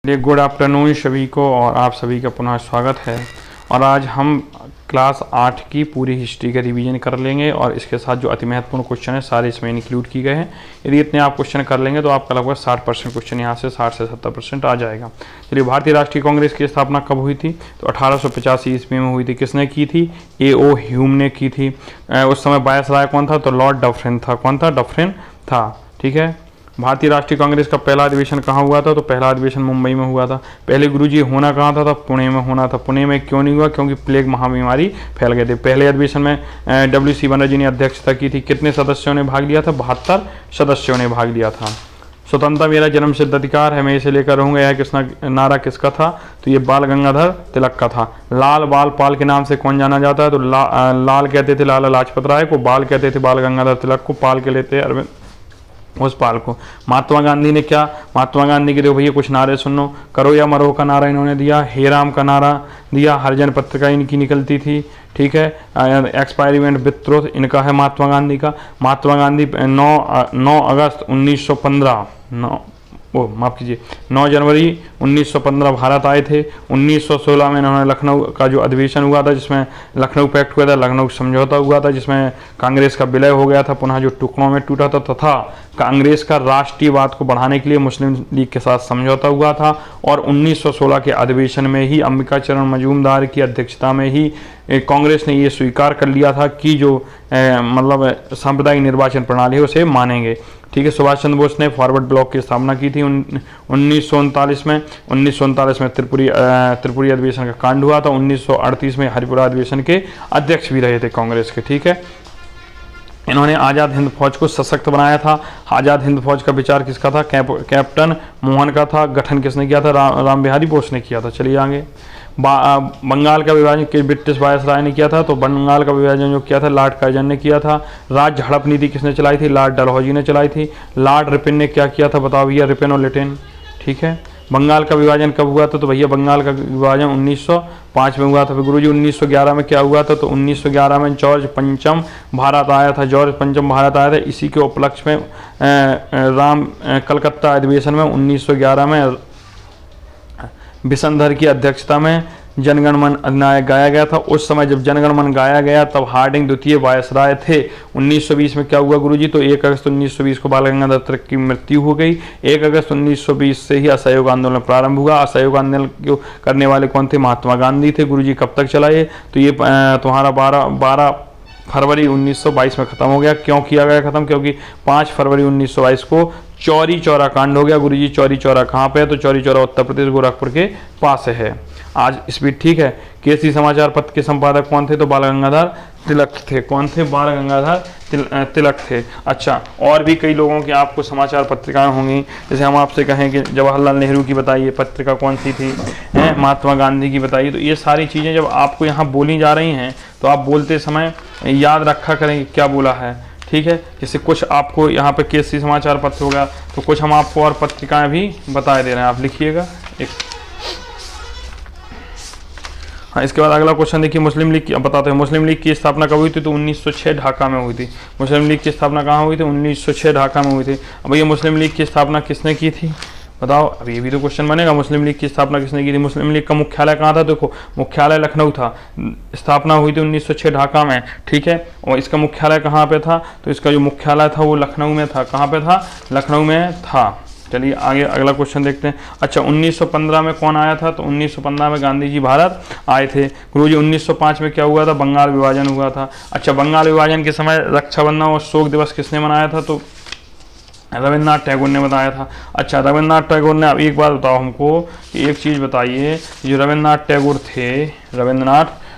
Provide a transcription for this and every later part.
Good afternoon सभी को, और आप सभी का पुनः स्वागत है। और आज हम क्लास 8 की पूरी हिस्ट्री का रिवीजन कर लेंगे और इसके साथ जो अति महत्वपूर्ण क्वेश्चन है सारे इसमें इंक्लूड किए गए हैं। यदि इतने आप क्वेश्चन कर लेंगे तो आपका लगभग 60% क्वेश्चन यहाँ से 60 से 70% आ जाएगा। चलिए, भारतीय राष्ट्रीय कांग्रेस की स्थापना कब हुई थी? तो 1885 ईस्वी में हुई थी। किसने की थी? A.O. ह्यूम ने की थी। उस समय वायसराय कौन था? तो लॉर्ड डफरिन था। कौन था? डफरिन था। ठीक है। भारतीय राष्ट्रीय कांग्रेस का पहला अधिवेशन कहाँ हुआ था? तो पहला अधिवेशन मुंबई में हुआ था। पहले गुरुजी होना कहाँ था? तो पुणे में होना था। पुणे में क्यों नहीं हुआ? क्योंकि प्लेग महाबीमारी फैल गए थे। पहले अधिवेशन में W.C. बनर्जी ने अध्यक्षता की थी। कितने सदस्यों ने भाग लिया था? 72 सदस्यों ने भाग लिया था। स्वतंत्रता मेरा जन्म सिद्ध अधिकार है, मैं इसे लेकर रहूंगा, यह नारा किसका था? तो ये बाल गंगाधर तिलक का था। लाल बाल पाल के नाम से कौन जाना जाता है? तो लाल कहते थे लाला लाजपत राय को, बाल कहते थे बाल गंगाधर तिलक को, पाल के लेते अरविंद उस पाल को। महात्मा गांधी ने क्या? महात्मा गांधी के देखो भैया कुछ नारे सुनो। करो या मरो का नारा इन्होंने दिया, हे राम का नारा दिया, हरिजन पत्रिका इनकी निकलती थी। ठीक है। एक्सपेरिमेंट विद ट्रुथ इनका है महात्मा गांधी का। महात्मा गांधी 9 अगस्त 1915 माफ कीजिए 9 जनवरी 1915 भारत आए थे। 1916 में इन्होंने लखनऊ का जो अधिवेशन हुआ था, जिसमें लखनऊ पैक्ट हुआ था, लखनऊ समझौता हुआ था, जिसमें कांग्रेस का विलय हो गया था, पुनः जो टुकड़ों में टूटा था, तथा कांग्रेस का राष्ट्रीयवाद को बढ़ाने के लिए मुस्लिम लीग के साथ समझौता हुआ था। और 1916 के अधिवेशन में ही अंबिका चरण मजूमदार की अध्यक्षता में ही कांग्रेस ने ये स्वीकार कर लिया था कि जो मतलब सांप्रदायिक निर्वाचन प्रणाली है उसे मानेंगे। ठीक है। सुभाष चंद्र बोस ने फॉरवर्ड ब्लॉक की स्थापना की थी 1939 में। 1939 में त्रिपुरी अधिवेशन का कांड हुआ था। 1938 में हरिपुरा अधिवेशन के अध्यक्ष भी रहे थे कांग्रेस के। ठीक है। इन्होंने आज़ाद हिंद फौज को सशक्त बनाया था। आज़ाद हिंद फौज का विचार किसका था? कैप्टन मोहन का था। गठन किसने किया था? राम बिहारी बोस ने किया था। चलिए आगे। बंगाल का विभाजन ब्रिटिश वायसराय ने किया था। तो बंगाल का विभाजन जो किया था लॉर्ड कर्जन ने किया था। राज्य हड़प नीति किसने चलाई थी? लॉर्ड डलहौजी ने चलाई थी। लॉर्ड रिपन ने क्या किया था? बताओ भैया, रिपन और लिटिन। ठीक है। बंगाल का विभाजन कब हुआ था? तो भैया बंगाल का विभाजन 1905 में हुआ था। फिर गुरुजी 1911 में क्या हुआ था? तो 1911 में जॉर्ज पंचम भारत आया था। जॉर्ज पंचम भारत आया था। इसी के उपलक्ष्य में कलकत्ता अधिवेशन में 1911 में बिशनधर की अध्यक्षता में जनगण मन अधिनायक गाया गया था। उस समय जब जनगण मन गाया गया तब हार्डिंग द्वितीय वायसराय थे। 1920 में क्या हुआ गुरुजी? तो 1 अगस्त 1920 को बाल गंगाधर तिलक की मृत्यु हो गई। 1 अगस्त 1920 से ही असहयोग आंदोलन प्रारंभ हुआ। असहयोग आंदोलन को करने वाले कौन थे? महात्मा गांधी थे। गुरुजी कब तक चलाए? तो ये तुम्हारा 12 फरवरी 1922 में खत्म हो गया। क्यों किया गया खत्म? क्योंकि 5 फरवरी 1922 को चौरी चौरा कांड हो गया। गुरुजी चौरी चौरा कहाँ पे है? तो चौरी चौरा उत्तर प्रदेश गोरखपुर के पास है। आज स्पीड ठीक है। केसरी समाचार पत्र के संपादक कौन थे? तो बाल गंगाधर तिलक थे। कौन थे? बाल गंगाधर तिलक थे। अच्छा, और भी कई लोगों की आपको समाचार पत्रिकाएं होंगी। जैसे हम आपसे कहें कि जवाहरलाल नेहरू की बताइए पत्रिका कौन सी थी, महात्मा गांधी की बताइए। तो ये सारी चीज़ें जब आपको यहाँ बोली जा रही हैं तो आप बोलते समय याद रखा करें कि क्या बोला है। ठीक है। जैसे कुछ आपको यहाँ पे केसरी समाचार पत्र हो गया, तो कुछ हम आपको और पत्रिकाएं भी बता दे रहे हैं। आप लिखिएगा एक। हाँ, इसके बाद अगला क्वेश्चन देखिए। मुस्लिम लीग की बताते हैं। मुस्लिम लीग की स्थापना कब हुई थी? तो 1906 ढाका में हुई थी। मुस्लिम लीग की स्थापना कहाँ हुई थी? 1906 ढाका में हुई थी। अब ये मुस्लिम लीग की स्थापना किसने की थी? बताओ। अब ये भी तो क्वेश्चन बनेगा, मुस्लिम लीग की स्थापना किसने की थी? मुस्लिम लीग का मुख्यालय कहाँ था? देखो, मुख्यालय लखनऊ था। स्थापना हुई थी 1906 ढाका में। ठीक है। और इसका मुख्यालय कहाँ पे था? तो इसका जो मुख्यालय था वो लखनऊ में था। कहाँ पे था? लखनऊ में था। चलिए आगे अगला क्वेश्चन देखते हैं। अच्छा, 1915 में कौन आया था? तो 1915 में गांधी जी भारत आए थे। गुरुजी 1905 में क्या हुआ था? बंगाल विभाजन हुआ था। अच्छा, बंगाल विभाजन के समय रक्षाबंधन और शोक दिवस किसने मनाया था? तो रविन्द्रनाथ टैगोर ने बताया था। अच्छा, रविन्द्रनाथ टैगोर ने, अब एक बात बताओ हमको कि एक चीज़ बताइए, जो रविन्द्रनाथ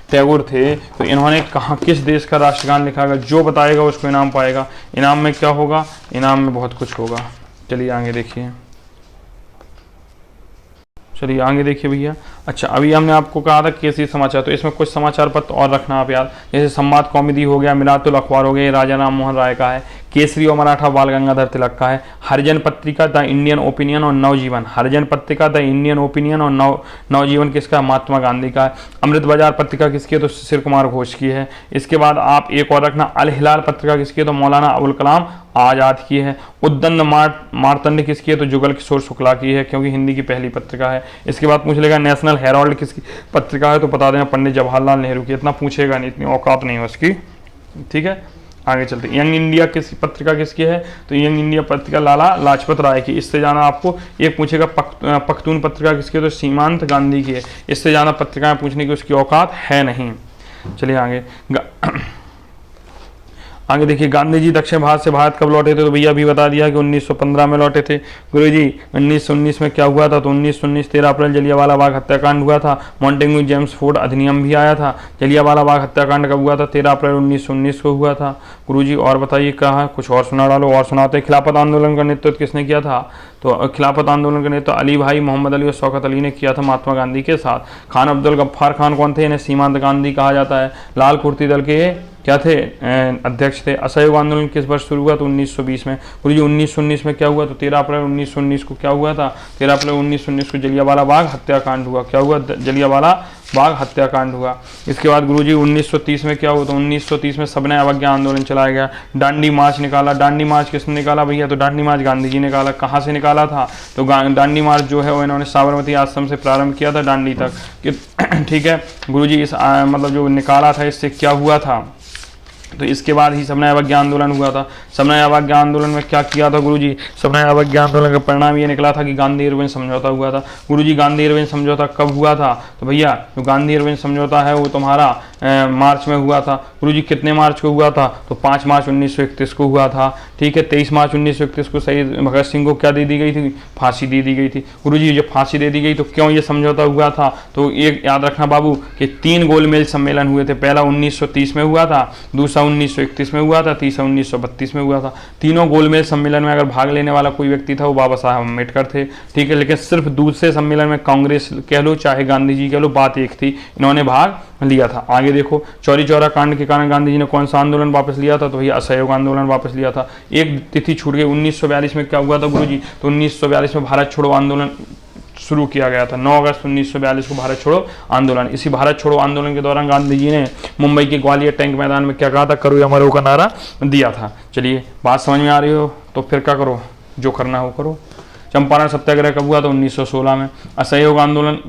टैगोर थे तो इन्होंने कहाँ किस देश का राष्ट्रगान लिखा है? जो बताएगा उसको इनाम पाएगा। इनाम में क्या होगा? इनाम में बहुत कुछ होगा। चलिए आगे देखिए। चलिए आगे देखिए भैया। अच्छा, अभी हमने आपको कहा था केसरी समाचार, तो इसमें कुछ समाचार पत्र और रखना आप याद। जैसे संवाद कॉमेडी हो गया, मिलातुल अखबार हो गया, राजा राम मोहन राय का है। केसरी और मराठा बाल गंगाधर तिलक का है। हरिजन पत्रिका, द इंडियन ओपिनियन और नवजीवन, हरिजन पत्रिका, द इंडियन ओपिनियन और नवजीवन किसका, महात्मा गांधी का है। अमृत बाजार पत्रिका किसकी है, तो शिशिर कुमार घोष की है। इसके बाद आप एक और रखना, अल हिलाल पत्रिका किसकी है, तो मौलाना अबुल कलाम आजाद की है। उद्दंड मार्तंड किसकी है, तो जुगल किशोर शुक्ला की है, क्योंकि हिंदी की पहली पत्रिका है। इसके बाद पूछ लेगा नेशनल हेराल्ड किसकी पत्रिका है, तो बता देना पंडित जवाहरलाल नेहरू की। इतना पूछेगा नहीं, इतनी औकात नहीं है उसकी, ठीक है। आगे चलते, यंग इंडिया किस पत्रिका किसकी है, तो यंग इंडिया पत्रिका लाला लाजपत राय की। इससे जाना आपको एक पूछेगा पख्तून पत्रिका किसकी है, तो सीमांत गांधी की है। इससे ज़्यादा पत्रिकाएं पूछने की उसकी औकात है नहीं। चलिए आगे आगे देखिए, गांधी जी दक्षिण भारत से भारत कब लौटे थे, तो भैया अभी बता दिया कि 1915 में लौटे थे। गुरुजी 1919 में क्या हुआ था, तो 1919 13 अप्रैल जलियांवाला बाग हत्याकांड हुआ था। मॉन्टेग्यू जेम्स फोर्ड अधिनियम भी आया था। जलियांवाला बाग हत्याकांड कब हुआ था, 13 अप्रैल 1919 को हुआ था। गुरुजी और बताइए कहाँ है, कुछ और सुना डालो, और सुनाते। खिलाफत आंदोलन का नेतृत्व किसने किया था, तो खिलाफत आंदोलन का नेतृत्व अली भाई मोहम्मद अली और शौकत अली ने किया था महात्मा गांधी के साथ। खान अब्दुल गफ्फार खान कौन थे, इन्हें सीमांत गांधी कहा जाता है। लाल कुर्ती दल के क्या थे, अध्यक्ष थे। असहयोग आंदोलन किस वर्ष शुरू हुआ, तो 1920 में। गुरुजी 1919 में क्या हुआ, तो 13 अप्रैल 1919 को क्या हुआ था, 13 अप्रैल 1919 को जलियांवाला बाग हत्याकांड हुआ। क्या हुआ, जलियांवाला बाग हत्याकांड हुआ। इसके बाद गुरुजी 1930 में क्या हुआ, तो 1930 में सबने अवज्ञा आंदोलन चलाया गया। डांडी मार्च निकाला। डांडी मार्च किसने निकाला भैया, तो डांडी मार्च गांधी जी ने निकाला। कहाँ से निकाला था, तो डांडी मार्च जो है वो इन्होंने साबरमती आश्रम से प्रारंभ किया था डांडी तक, ठीक है। गुरुजी इस मतलब जो निकाला था इससे क्या हुआ था, तो इसके बाद ही सबने अवज्ञा आंदोलन हुआ था। सबने अवज्ञा आंदोलन में क्या किया था गुरुजी, सबने अवज्ञा आंदोलन का परिणाम ये निकला था कि गांधी इरविन समझौता हुआ था। गुरुजी गांधी इरविन समझौता कब हुआ था, तो भैया जो गांधी इरविन समझौता है वो तुम्हारा मार्च में हुआ था। गुरुजी कितने मार्च को हुआ था, तो 5 मार्च 1931 को हुआ था, ठीक है। 23 मार्च 1931 को शहीद भगत सिंह को क्या दे दी गई थी, फांसी दे दी गई थी। गुरुजी जब फांसी दे दी गई तो क्यों ये समझौता हुआ था, तो एक याद रखना बाबू कि 3 गोलमेज सम्मेलन हुए थे। पहला 1930 में हुआ था, दूसरा 1931 में हुआ था, तीसरा 1932 में हुआ था। तीनों गोलमेज सम्मेलन में अगर भाग लेने वाला कोई व्यक्ति था वो बाबा साहब अम्बेडकर थे, ठीक है। लेकिन सिर्फ दूसरे सम्मेलन में कांग्रेस कह लो चाहे गांधी जी कह लो, बात एक थी, इन्होंने भाग लिया था। आगे देखो, चौरी चौरा कांड के कारण गांधी जी ने कौन सा आंदोलन वापस लिया था, तो भैया असहयोग आंदोलन वापस लिया था। एक तिथि छूट गई, 1942 में क्या हुआ था गुरुजी, तो 1942 में भारत छोड़ो आंदोलन शुरू किया गया था। 9 अगस्त 1942 को भारत छोड़ो आंदोलन। इसी भारत छोड़ो आंदोलन के दौरान गांधी जी ने मुंबई के ग्वालियर टैंक मैदान में क्या कहा था, करो या मरो का नारा दिया था। चलिए बात समझ में आ रही हो तो फिर क्या करो, जो करना हो करो। चंपारण सत्याग्रह कब हुआ, तो 1916 में। असहयोग आंदोलन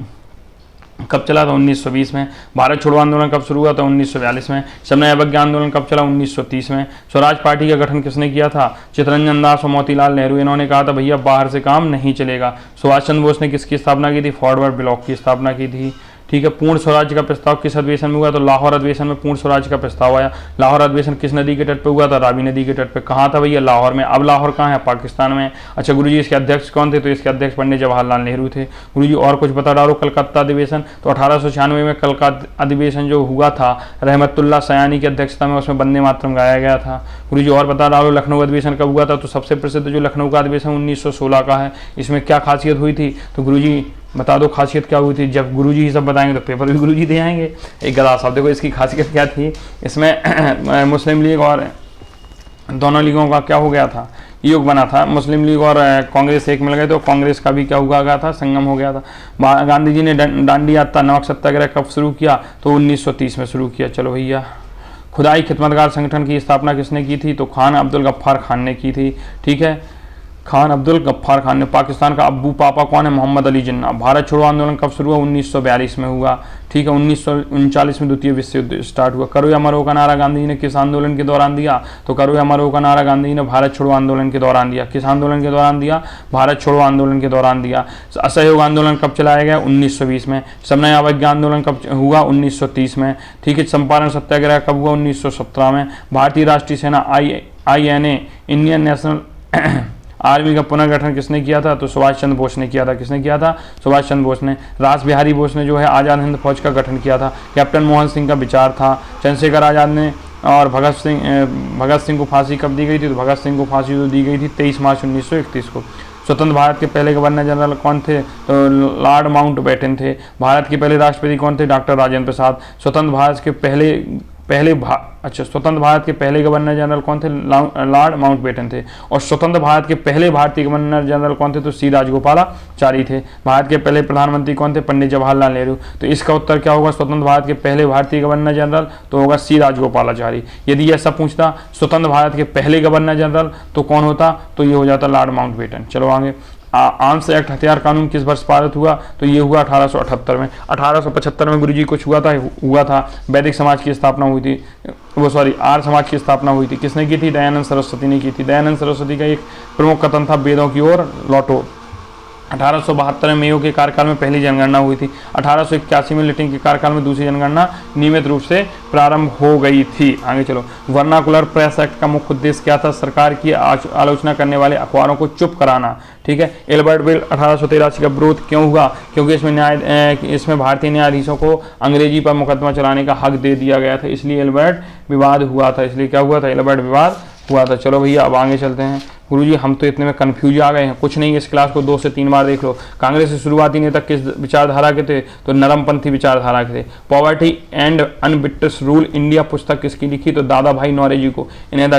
कब चला था, 1920 में। भारत छोड़ो आंदोलन कब शुरू हुआ था, 1942 में। सबने अवज्ञा आंदोलन कब चला, 1930 में। स्वराज पार्टी का गठन किसने किया था, चित्तरंजन दास और मोतीलाल नेहरू। इन्होंने कहा था भैया बाहर से काम नहीं चलेगा। सुभाष चंद्र बोस ने किसकी स्थापना की थी, फॉरवर्ड ब्लॉक की स्थापना की थी, ठीक है। पूर्ण स्वराज्य का प्रस्ताव किस अधिवेशन में हुआ, तो लाहौर अधिवेशन में पूर्ण स्वराज्य का प्रस्ताव आया। लाहौर अधिवेशन किस नदी के तट पे हुआ था, रावी नदी के तट पे। कहाँ था भैया, लाहौर में। अब लाहौर कहाँ है, पाकिस्तान में। अच्छा गुरुजी इसके अध्यक्ष कौन थे, तो इसके अध्यक्ष पंडित जवाहरलाल नेहरू थे। गुरुजी और कुछ बता डालो। कलकत्ता अधिवेशन, तो 1896 में कलकत्ता अधिवेशन जो हुआ था रहमतुल्लाह सयानी की अध्यक्षता में, उसमें वंदे मातरम गाया गया था। गुरुजी और बता डालो। लखनऊ अधिवेशन कब हुआ था, तो सबसे प्रसिद्ध जो लखनऊ का अधिवेशन 1916 का है। इसमें क्या खासियत हुई थी, तो गुरुजी बता दो खासियत क्या हुई थी। जब गुरुजी ही सब बताएंगे तो पेपर भी गुरुजी दे आएंगे। एक गदा साहब देखो इसकी खासियत क्या थी। इसमें मुस्लिम लीग और दोनों लीगों का क्या हो गया था, योग बना था। मुस्लिम लीग और कांग्रेस एक मिल गए तो कांग्रेस का भी क्या हुआ गया था, संगम हो गया था। गांधी जी ने डांडी यात्रा नमक सत्याग्रह कब शुरू किया, तो 1930 में शुरू किया। चलो भैया, खुदाई खिदमतगार संगठन की स्थापना किसने की थी, तो खान अब्दुल गफ्फार खान ने की थी, ठीक है। खान अब्दुल गफ्फार खान ने। पाकिस्तान का अब्बू पापा कौन है, मोहम्मद अली जिन्ना। भारत छोड़ो आंदोलन कब शुरू हुआ, 1942 में हुआ, ठीक है। 1939 में द्वितीय विश्व युद्ध स्टार्ट हुआ। करो या मरो का नारा गांधी जी ने किस आंदोलन के दौरान दिया, तो करो या मरो का नारा गांधी जी ने भारत छोड़ो आंदोलन के दौरान दिया। किस आंदोलन के दौरान दिया, भारत छोड़ो आंदोलन के दौरान दिया। असहयोग आंदोलन कब चलाया गया, 1920 में। सबने अवज्ञा आंदोलन कब हुआ, 1930 में, ठीक है। चंपारण सत्याग्रह कब हुआ, 1917 में। भारतीय राष्ट्रीय सेना INA इंडियन नेशनल आर्मी का पुनर्गठन किसने किया था, तो सुभाष चंद्र बोस ने किया था। किसने किया था, सुभाष चंद्र बोस ने। रास बिहारी बोस ने जो है आज़ाद हिंद फौज का गठन किया था। कैप्टन मोहन सिंह का विचार था। चंद्रशेखर आज़ाद ने और भगत सिंह को फांसी कब दी गई थी, तो भगत सिंह को फांसी तो दी गई थी 23 मार्च 1931 को। स्वतंत्र भारत के पहले गवर्नर जनरल कौन थे, तो लॉर्ड माउंटबेटन थे। भारत के पहले राष्ट्रपति कौन थे, डॉक्टर राजेंद्र प्रसाद। स्वतंत्र भारत के पहले स्वतंत्र भारत के पहले गवर्नर जनरल कौन थे? लॉर्ड माउंटबेटन थे। और स्वतंत्र भारत के पहले भारतीय गवर्नर जनरल कौन थे? तो सी राजगोपालाचारी थे। भारत के पहले प्रधानमंत्री कौन थे? पंडित जवाहरलाल नेहरू। तो इसका उत्तर क्या होगा? स्वतंत्र भारत के पहले भारतीय गवर्नर जनरल तो होगा सी राजगोपालाचारी। यदि ऐसा पूछता स्वतंत्र भारत के पहले गवर्नर जनरल तो कौन होता? तो ये हो जाता लॉर्ड माउंटबेटन। चलो आगे। आर्म्स एक्ट हथियार कानून किस वर्ष पारित हुआ? तो ये हुआ 1878 में। 1875 में गुरुजी कुछ हुआ था वैदिक समाज की स्थापना हुई थी, आर्य समाज की स्थापना हुई थी। किसने की थी? दयानंद सरस्वती ने की थी। दयानंद सरस्वती का एक प्रमुख कथन था वेदों की ओर लौटो। 1872 में मेयो के कार्यकाल में पहली जनगणना हुई थी। 1881 में लिटिंग के कार्यकाल में दूसरी जनगणना नियमित रूप से प्रारंभ हो गई थी। आगे चलो। वर्नाकुलर प्रेस एक्ट का मुख्य उद्देश्य क्या था? सरकार की आलोचना करने वाले अखबारों को चुप कराना। ठीक है। एल्बर्ट बिल 1883 का विरोध क्यों हुआ? क्योंकि इसमें भारतीय न्यायाधीशों को अंग्रेजी पर मुकदमा चलाने का हक दे दिया गया था, इसलिए एल्बर्ट विवाद हुआ था। इसलिए क्या हुआ था? एल्बर्ट विवाद हुआ था। चलो भैया अब आगे चलते हैं। गुरुजी हम तो इतने में कंफ्यूज आ गए हैं, कुछ नहीं, इस क्लास को 2 से 3 बार देख लो। कांग्रेस के शुरुआती नेता किस विचारधारा के थे? तो नरमपंथी विचारधारा के थे। Poverty and unBritish rule India पुस्तक किसकी लिखी? तो दादा भाई नौरोजी को। इन्हें the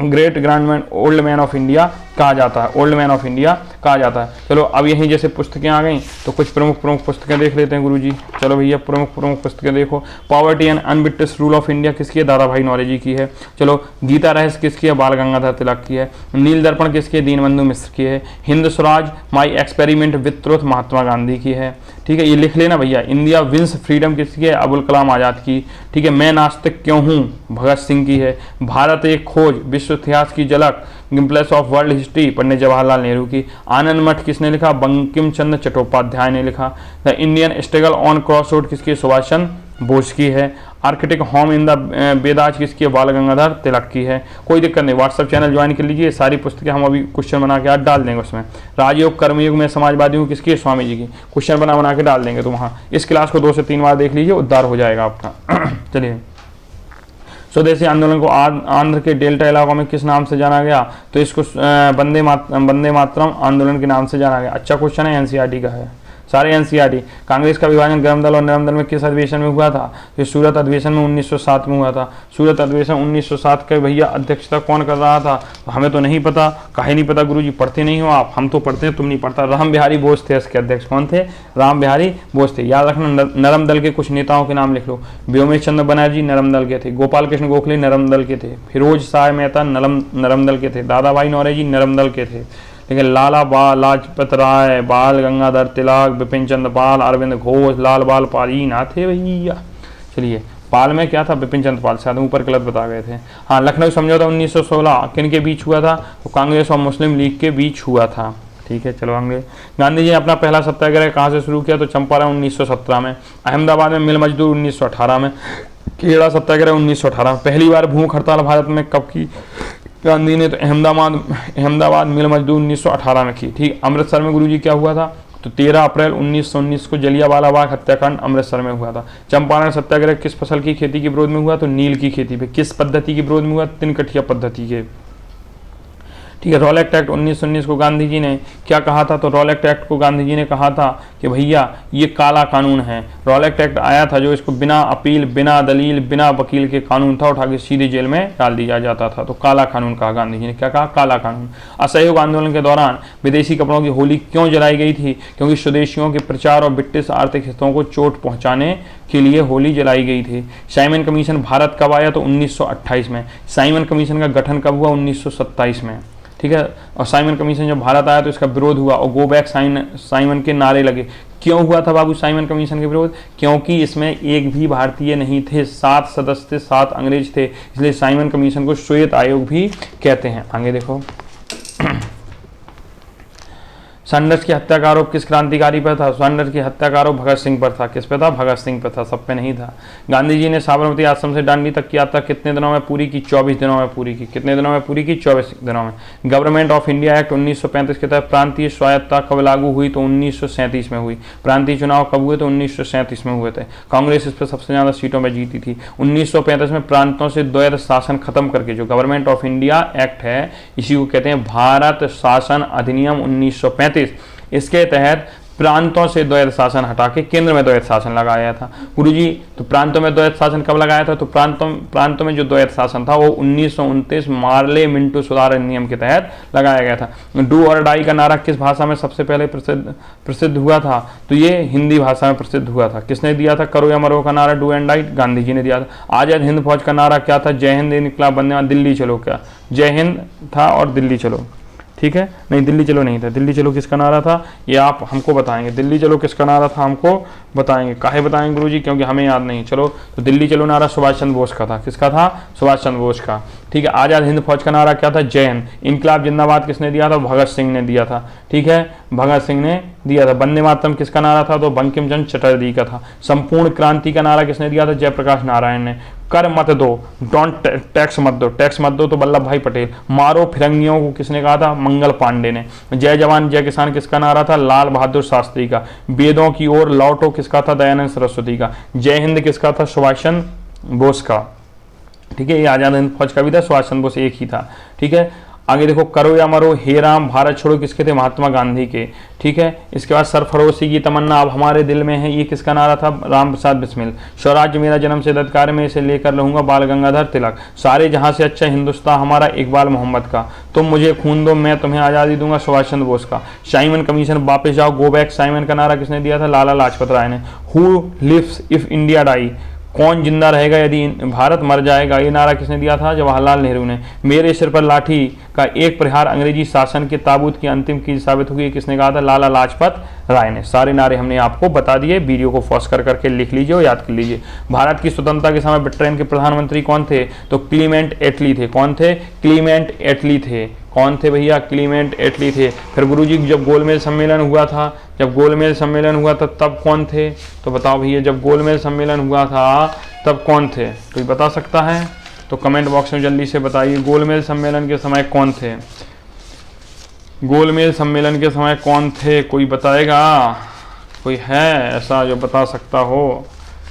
great grandman old man of India कहा जाता है, ओल्ड मैन ऑफ इंडिया कहा जाता है। चलो अब यहीं जैसे पुस्तकें आ गई तो कुछ प्रमुख पुस्तकें देख लेते हैं गुरुजी। चलो भैया प्रमुख पुस्तकें देखो। Poverty and unBritish rule of India किसकी है? दादा भाई नौरोजी की है। चलो गीता रहस्य किसकी है? बाल गंगाधर तिलक की है। नील दर्पण किसकी है? दीनबंधु मिश्र की है। Hind Swaraj my experiment with truth Mahatma Gandhi की है। ठीक है, ये लिख लेना भैया। इंडिया विंस फ्रीडम किसकी है? अबुल कलाम आजाद की। ठीक है। मैं नास्तिक क्यों हूँ? भगत सिंह की है। भारत एक खोज विश्व इतिहास की झलक गिम्प्लेस of world history Pandit Jawaharlal Nehru की। आनंद मठ किसने लिखा? बंकिम चंद्र चट्टोपाध्याय ने लिखा। The Indian struggle on cross road किसकी? सुभाष चंद्र बोस की है। Architect home in the Vedas किसकी है? बाल गंगाधर तिलक की है। कोई दिक्कत नहीं, व्हाट्सएप चैनल ज्वाइन कर लीजिए, सारी पुस्तकें हम अभी क्वेश्चन बना के आज डाल देंगे उसमें। राजयोग कर्मयोग में समाजवादी हूँ किसकी है? स्वामी जी की। क्वेश्चन बना के डाल देंगे तो वहाँ इस क्लास को 2 से 3 बार देख लीजिए, उद्धार हो जाएगा आपका। चलिए। स्वदेशी आंदोलन को आंध्र के डेल्टा इलाकों में किस नाम से जाना गया? तो इसको वंदे मातरम आंदोलन के नाम से जाना गया। अच्छा क्वेश्चन है, एनसीईआरटी का है, सारे एनसीईआरटी। कांग्रेस का विभाजन गर्म दल और नरम दल में किस अधिवेशन में हुआ था? तो सूरत अधिवेशन में 1907 में हुआ था। सूरत अधिवेशन 1907 के भैया अध्यक्षता कौन कर रहा था? तो हमें तो नहीं पता। काहे नहीं पता गुरुजी? पढ़ते नहीं हो आप, हम तो पढ़ते हैं, तुम नहीं पढ़ता। राम बिहारी बोस थे इसके अध्यक्ष। कौन थे? राम बिहारी बोस थे। याद रखना। नरम दल के कुछ नेताओं के नाम लिख लो। व्योमेश चंद्र बनर्जी नरम दल के थे। गोपाल कृष्ण गोखले नरम दल के थे। फिरोज शाह मेहता नरम दल के थे। दादा भाई नौरोजी नरम दल के थे। ठीक है। लाला लाजपत राय, बाल गंगाधर तिलक, बिपिन चंद्र पाल, अरविंद घोष, लाल बाल पाल ना थे भैया। चलिए, पाल में क्या था? बिपिन चंद्र पाल, शायद ऊपर गलत बता गए थे। हाँ, लखनऊ समझौता 1916 किन के बीच हुआ था? तो कांग्रेस और मुस्लिम लीग के बीच हुआ था। ठीक है। चलो आगे। गांधी जी ने अपना पहला सत्याग्रह कहाँ से शुरू किया? तो चंपारण 1917 में। अहमदाबाद में मिल मजदूर 1918 में। खेड़ा सत्याग्रह 1918 में। पहली बार भूख हड़ताल भारत में कब की? गांधी ने तो अहमदाबाद मिल मजदूर 1918 में की। ठीक। अमृतसर में गुरुजी क्या हुआ था? तो 13 अप्रैल 1919 को जलियांवाला बाग हत्याकांड अमृतसर में हुआ था। चंपारण सत्याग्रह किस फसल की खेती के विरोध में हुआ? तो नील की खेती पे। किस पद्धति के विरोध में हुआ? तिनकठिया पद्धति के। ठीक है। रॉलेट एक्ट 1919 को गांधी जी ने क्या कहा था? तो रॉलेट एक्ट को गांधी जी ने कहा था कि भैया ये काला कानून है। रॉलेट एक्ट आया था जो इसको बिना अपील, बिना दलील, बिना वकील के कानून था, उठा के सीधे जेल में डाल दिया जाता था। तो काला कानून कहा गांधी जी ने। क्या कहा? काला कानून। असहयोग आंदोलन के दौरान विदेशी कपड़ों की होली क्यों जलाई गई थी? क्योंकि स्वदेशियों के प्रचार और ब्रिटिश आर्थिक हितों को चोट पहुंचाने के लिए होली जलाई गई थी। साइमन कमीशन भारत कब आया? तो 1928 में। साइमन कमीशन का गठन कब हुआ? 1927 में। ठीक है। और साइमन कमीशन जब भारत आया तो इसका विरोध हुआ और गो बैक साइमन के नारे लगे। क्यों हुआ था बाबू साइमन कमीशन के विरोध? क्योंकि इसमें एक भी भारतीय नहीं थे, 7 सदस्य थे, 7 अंग्रेज थे, इसलिए साइमन कमीशन को श्वेत आयोग भी कहते हैं। आगे देखो। सैंडर्स की हत्या का आरोप किस क्रांतिकारी पर था? सैंडर्स की हत्या का आरोप भगत सिंह पर था। किस पे था? भगत सिंह पर था, सब पे नहीं था। गांधी जी ने साबरमती आश्रम से दांडी तक की यात्रा कितने दिनों में पूरी की? 24 दिनों में पूरी की। कितने दिनों में पूरी की? 24 दिनों में। गवर्नमेंट ऑफ इंडिया एक्ट 1935 के तहत प्रांतीय स्वायत्तता कब लागू हुई? तो 1937 में हुई। प्रांतीय चुनाव कब हुए? तो 1937 में हुए थे। कांग्रेस इस पर सबसे ज्यादा सीटों में जीती थी। 1935 में प्रांतों से द्वैध शासन खत्म करके जो गवर्नमेंट ऑफ इंडिया एक्ट है, इसी को कहते हैं भारत शासन अधिनियम 1935। इसके तहत प्रांतों से द्वैध शासन हटा के केंद्र में द्वैध शासन लगाया था। गुरुजी तो प्रांतों में द्वैध शासन कब लगाया था? तो प्रांतों में जो द्वैध शासन था वो 1929 मार्ले मिंटो सुधार अधिनियम के तहत लगाया गया था। डू और डाई का नारा किस भाषा में सबसे पहले प्रसिद्ध हुआ था? तो ये हिंदी भाषा में प्रसिद्ध हुआ था। किसने दिया था करो या मरो का नारा, do and die? Gandhi ji ने दिया था। आजाद हिंद फौज का नारा क्या था? जय हिंद इनकलाब बंदे दिल्ली चलो। क्या जय हिंद था और दिल्ली चलो, ठीक है? नहीं, दिल्ली चलो नहीं था। दिल्ली चलो किसका नारा था ये आप हमको बताएंगे। दिल्ली चलो किसका नारा था हमको बताएंगे। काहे बताएंगे गुरुजी? क्योंकि हमें याद नहीं। चलो तो दिल्ली चलो नारा सुभाष चंद्र बोस का था। किसका था? सुभाष चंद्र बोस का, ठीक है। आजाद हिंद फौज का नारा क्या था? जय हिंद। इनकलाब जिंदाबाद किसने दिया था? भगत सिंह ने दिया था, ठीक है, भगत सिंह ने दिया था। वंदे मातरम किसका नारा था? तो बंकिम चंद्र चटर्जी का था। संपूर्ण क्रांति का नारा किसने दिया था? जयप्रकाश नारायण ने। कर मत दो, डोंट टैक्स मत दो, टैक्स मत दो तो वल्लभ भाई पटेल। मारो फिरंगियों को किसने कहा था? मंगल पांडे ने। जय जवान जय किसान किसका नारा था? लाल बहादुर शास्त्री का। वेदों की ओर लौटो किसका था? दयानंद सरस्वती का। जय हिंद किसका था? सुभाष चंद्र बोस का, ठीक है। ये आजाद हिंद फौज का भी था, सुभाष चंद्र बोस एक ही था, ठीक है। आगे देखो, करो या मरो, हे राम, भारत छोड़ो किसके थे? महात्मा गांधी के, ठीक है। इसके बाद सरफरोशी की तमन्ना अब हमारे दिल में है, ये किसका नारा था? राम प्रसाद बिस्मिल। स्वराज्य मेरा जन्म से अधिकार में इसे लेकर रहूंगा, बाल गंगाधर तिलक। सारे जहां से अच्छा हिंदुस्तान हमारा, इकबाल मोहम्मद का। तुम मुझे खून दो मैं तुम्हें आज़ादी दूंगा, सुभाष चंद्र बोस का। साइमन कमीशन वापस जाओ, गो बैक साइमन का नारा किसने दिया था? लाला लाजपत राय ने। Who lives if India die, कौन जिंदा रहेगा यदि भारत मर जाएगा, ये नारा किसने दिया था? जवाहरलाल नेहरू ने। मेरे सिर पर लाठी का एक प्रहार अंग्रेजी शासन के ताबूत की अंतिम कील साबित हुई, किसने कहा था? लाला लाजपत राय ने। सारे नारे हमने आपको बता दिए, वीडियो को पॉज कर करके लिख लीजिए और याद कर लीजिए। भारत की स्वतंत्रता के समय ब्रिटेन के प्रधानमंत्री कौन थे? तो क्लीमेंट एटली थे। कौन थे? क्लीमेंट एटली थे। कौन थे भैया? क्लीमेंट एटली थे। फिर गुरुजी जब गोलमेज सम्मेलन हुआ था, जब गोलमेज सम्मेलन हुआ था तब कौन थे? तो बताओ भैया, जब गोलमेज सम्मेलन हुआ था तब कौन थे? कोई बता सकता है तो कमेंट बॉक्स में जल्दी से बताइए। गोलमेज सम्मेलन के समय कौन थे? गोलमेज सम्मेलन के समय कौन थे? कोई बताएगा? कोई है ऐसा जो बता सकता हो?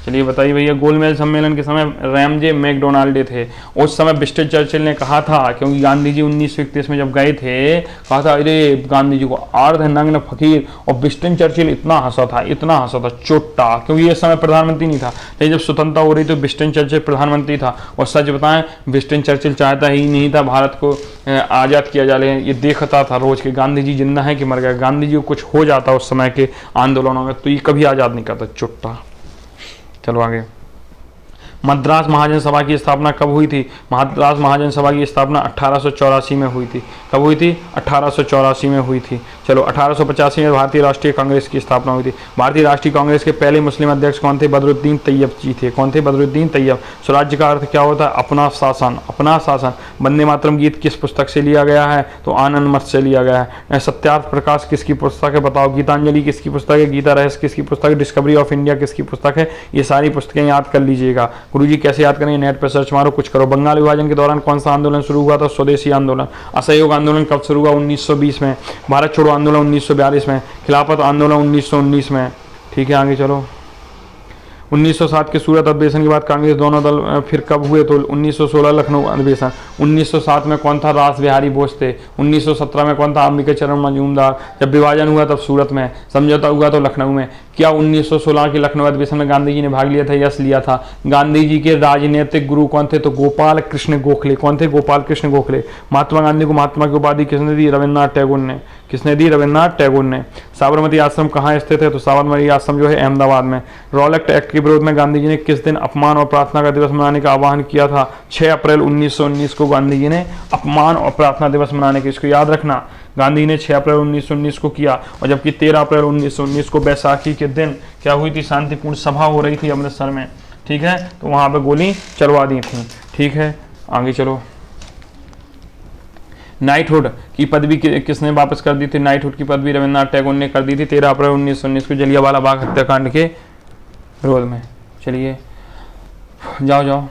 चलिए बताइए भैया। गोलमेज सम्मेलन के समय रैमजे मैकडोनाल्ड थे। उस समय विंस्टन चर्चिल ने कहा था, क्योंकि गांधी जी 1931 में जब गए थे, कहा था अरे गांधी जी को अर्ध नग्न फकीर, और विंस्टन चर्चिल इतना हंसा था चोट्टा, क्योंकि ये समय प्रधानमंत्री नहीं था। लेकिन जब स्वतंत्रता हो रही तो विंस्टन चर्चिल प्रधानमंत्री था। और सच बताएं, विंस्टन चर्चिल चाहता ही नहीं था भारत को आज़ाद किया जाए, ये देखता था रोज के गांधी जी जिंदा है कि मर गया। गांधी जी को कुछ हो जाता उस समय के आंदोलनों में तो ये कभी आज़ाद नहीं करता, चोट्टा। चलो आगे। मद्रास महाजन सभा की स्थापना कब हुई थी? मद्रास महाजन सभा की स्थापना 1884 में हुई थी। कब हुई थी? 1884 में हुई थी। चलो 1885 में भारतीय राष्ट्रीय कांग्रेस की स्थापना हुई थी। भारतीय राष्ट्रीय कांग्रेस के पहले मुस्लिम अध्यक्ष कौन थे? बदरुद्दीन तैयब जी थे। कौन थे? बदरुद्दीन तैयब। स्वराज्य का अर्थ क्या होता है? अपना शासन, अपना शासन। वंदे मातरम गीत किस पुस्तक से लिया गया है? तो आनंद मठ से लिया गया है। सत्यार्थ प्रकाश किसकी पुस्तक है? बताओ। गीतांजलि किसकी पुस्तक है? गीता रहस्य किसकी पुस्तक है? डिस्कवरी ऑफ इंडिया किसकी पुस्तक है? ये सारी पुस्तकें याद कर लीजिएगा। गुरुजी कैसे याद करेंगे? नेट पर सर्च मारो, कुछ करो। बंगाल विभाजन के दौरान कौन सा आंदोलन शुरू हुआ था? स्वदेशी आंदोलन। असहयोग आंदोलन कब शुरू हुआ? 1920 में। भारत छोड़ो आंदोलन 1942 में। खिलाफत आंदोलन 1919 में। ठीक है, आगे चलो। 1907 के सूरत अधिवेशन के बाद कांग्रेस दोनों दल फिर कब हुए? तो 1916 लखनऊ अधिवेशन। 1907 में कौन था? रास बिहारी बोस थे। 1917 में कौन था? अंबिका चरण मजूमदार। जब विभाजन हुआ तब सूरत में, समझौता हुआ तो लखनऊ में। क्या 1916 के लखनऊ अधिवेशन में गांधी जी ने भाग लिया था? यस, लिया था। गांधी जी के राजनीतिक गुरु कौन थे? तो गोपाल कृष्ण गोखले। कौन थे? गोपाल कृष्ण गोखले। महात्मा गांधी को महात्मा की उपाधि किसने दी? रविन्द्रनाथ टैगोर ने। किसने दी? रविन्द्रनाथ टैगोर ने। साबरमती आश्रम कहाँ स्थित है? तो साबरमती आश्रम जो है अहमदाबाद में। रॉलेट एक्ट के विरोध में गांधी जी ने किस दिन अपमान और प्रार्थना का दिवस मनाने का आह्वान किया था? 6 अप्रैल 1919 को गांधी जी ने अपमान और प्रार्थना दिवस मनाने के, इसको याद रखना। गांधी ने 6 अप्रैल 1919 को किया। और जबकि 13 अप्रैल 1919 को बैसाखी के दिन क्या हुई थी? शांतिपूर्ण सभा हो रही थी अमृतसर में, ठीक है, तो वहां पे गोली चलवा दी थी। ठीक है, आगे चलो। नाइटहुड की पदवी किसने वापस कर दी थी? नाइटहुड की पदवी रविन्द्रनाथ टैगोर ने कर दी थी 13 अप्रैल 1919 को जलियांवाला बाग हत्याकांड के विरोध में। चलिए जाओ जाओ।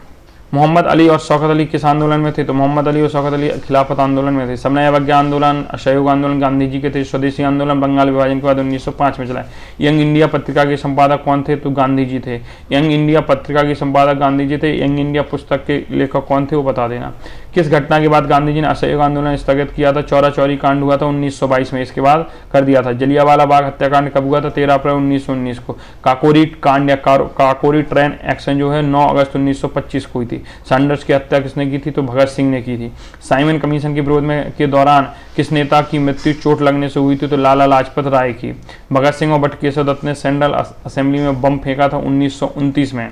मोहम्मद अली और शौकत अली किस आंदोलन में थे? तो मोहम्मद अली और शौकत अली खिलाफत आंदोलन में थे। सबने अवज्ञा आंदोलन, असहयोग आंदोलन गांधी जी के थे। स्वदेशी आंदोलन बंगाल विभाजन के बाद 1905 में चला। यंग इंडिया पत्रिका के संपादक कौन थे? तो गांधी जी थे। यंग इंडिया पत्रिका के संपादक गांधी जी थे। यंग इंडिया पुस्तक के लेखक कौन थे वो बता देना। किस घटना के बाद गांधी जी ने असहयोग आंदोलन स्थगित किया था? चौरा चौरी कांड हुआ था 1922 में, इसके बाद कर दिया था। जलियांवाला बाग हत्याकांड कब हुआ था? 13 अप्रैल 1919 को। काकोरी कांड या काकोरी ट्रेन एक्शन जो है 9 अगस्त 1925 को हुई थी। सैंडर्स की हत्या किसने की थी? तो भगत सिंह ने की थी। साइमन कमीशन के विरोध में के दौरान किस नेता की मृत्यु चोट लगने से हुई थी? तो लाला लाजपत राय की। भगत सिंह और बटुकेश्वर दत्त ने सेंट्रल असेंबली में बम फेंका था 1929 में,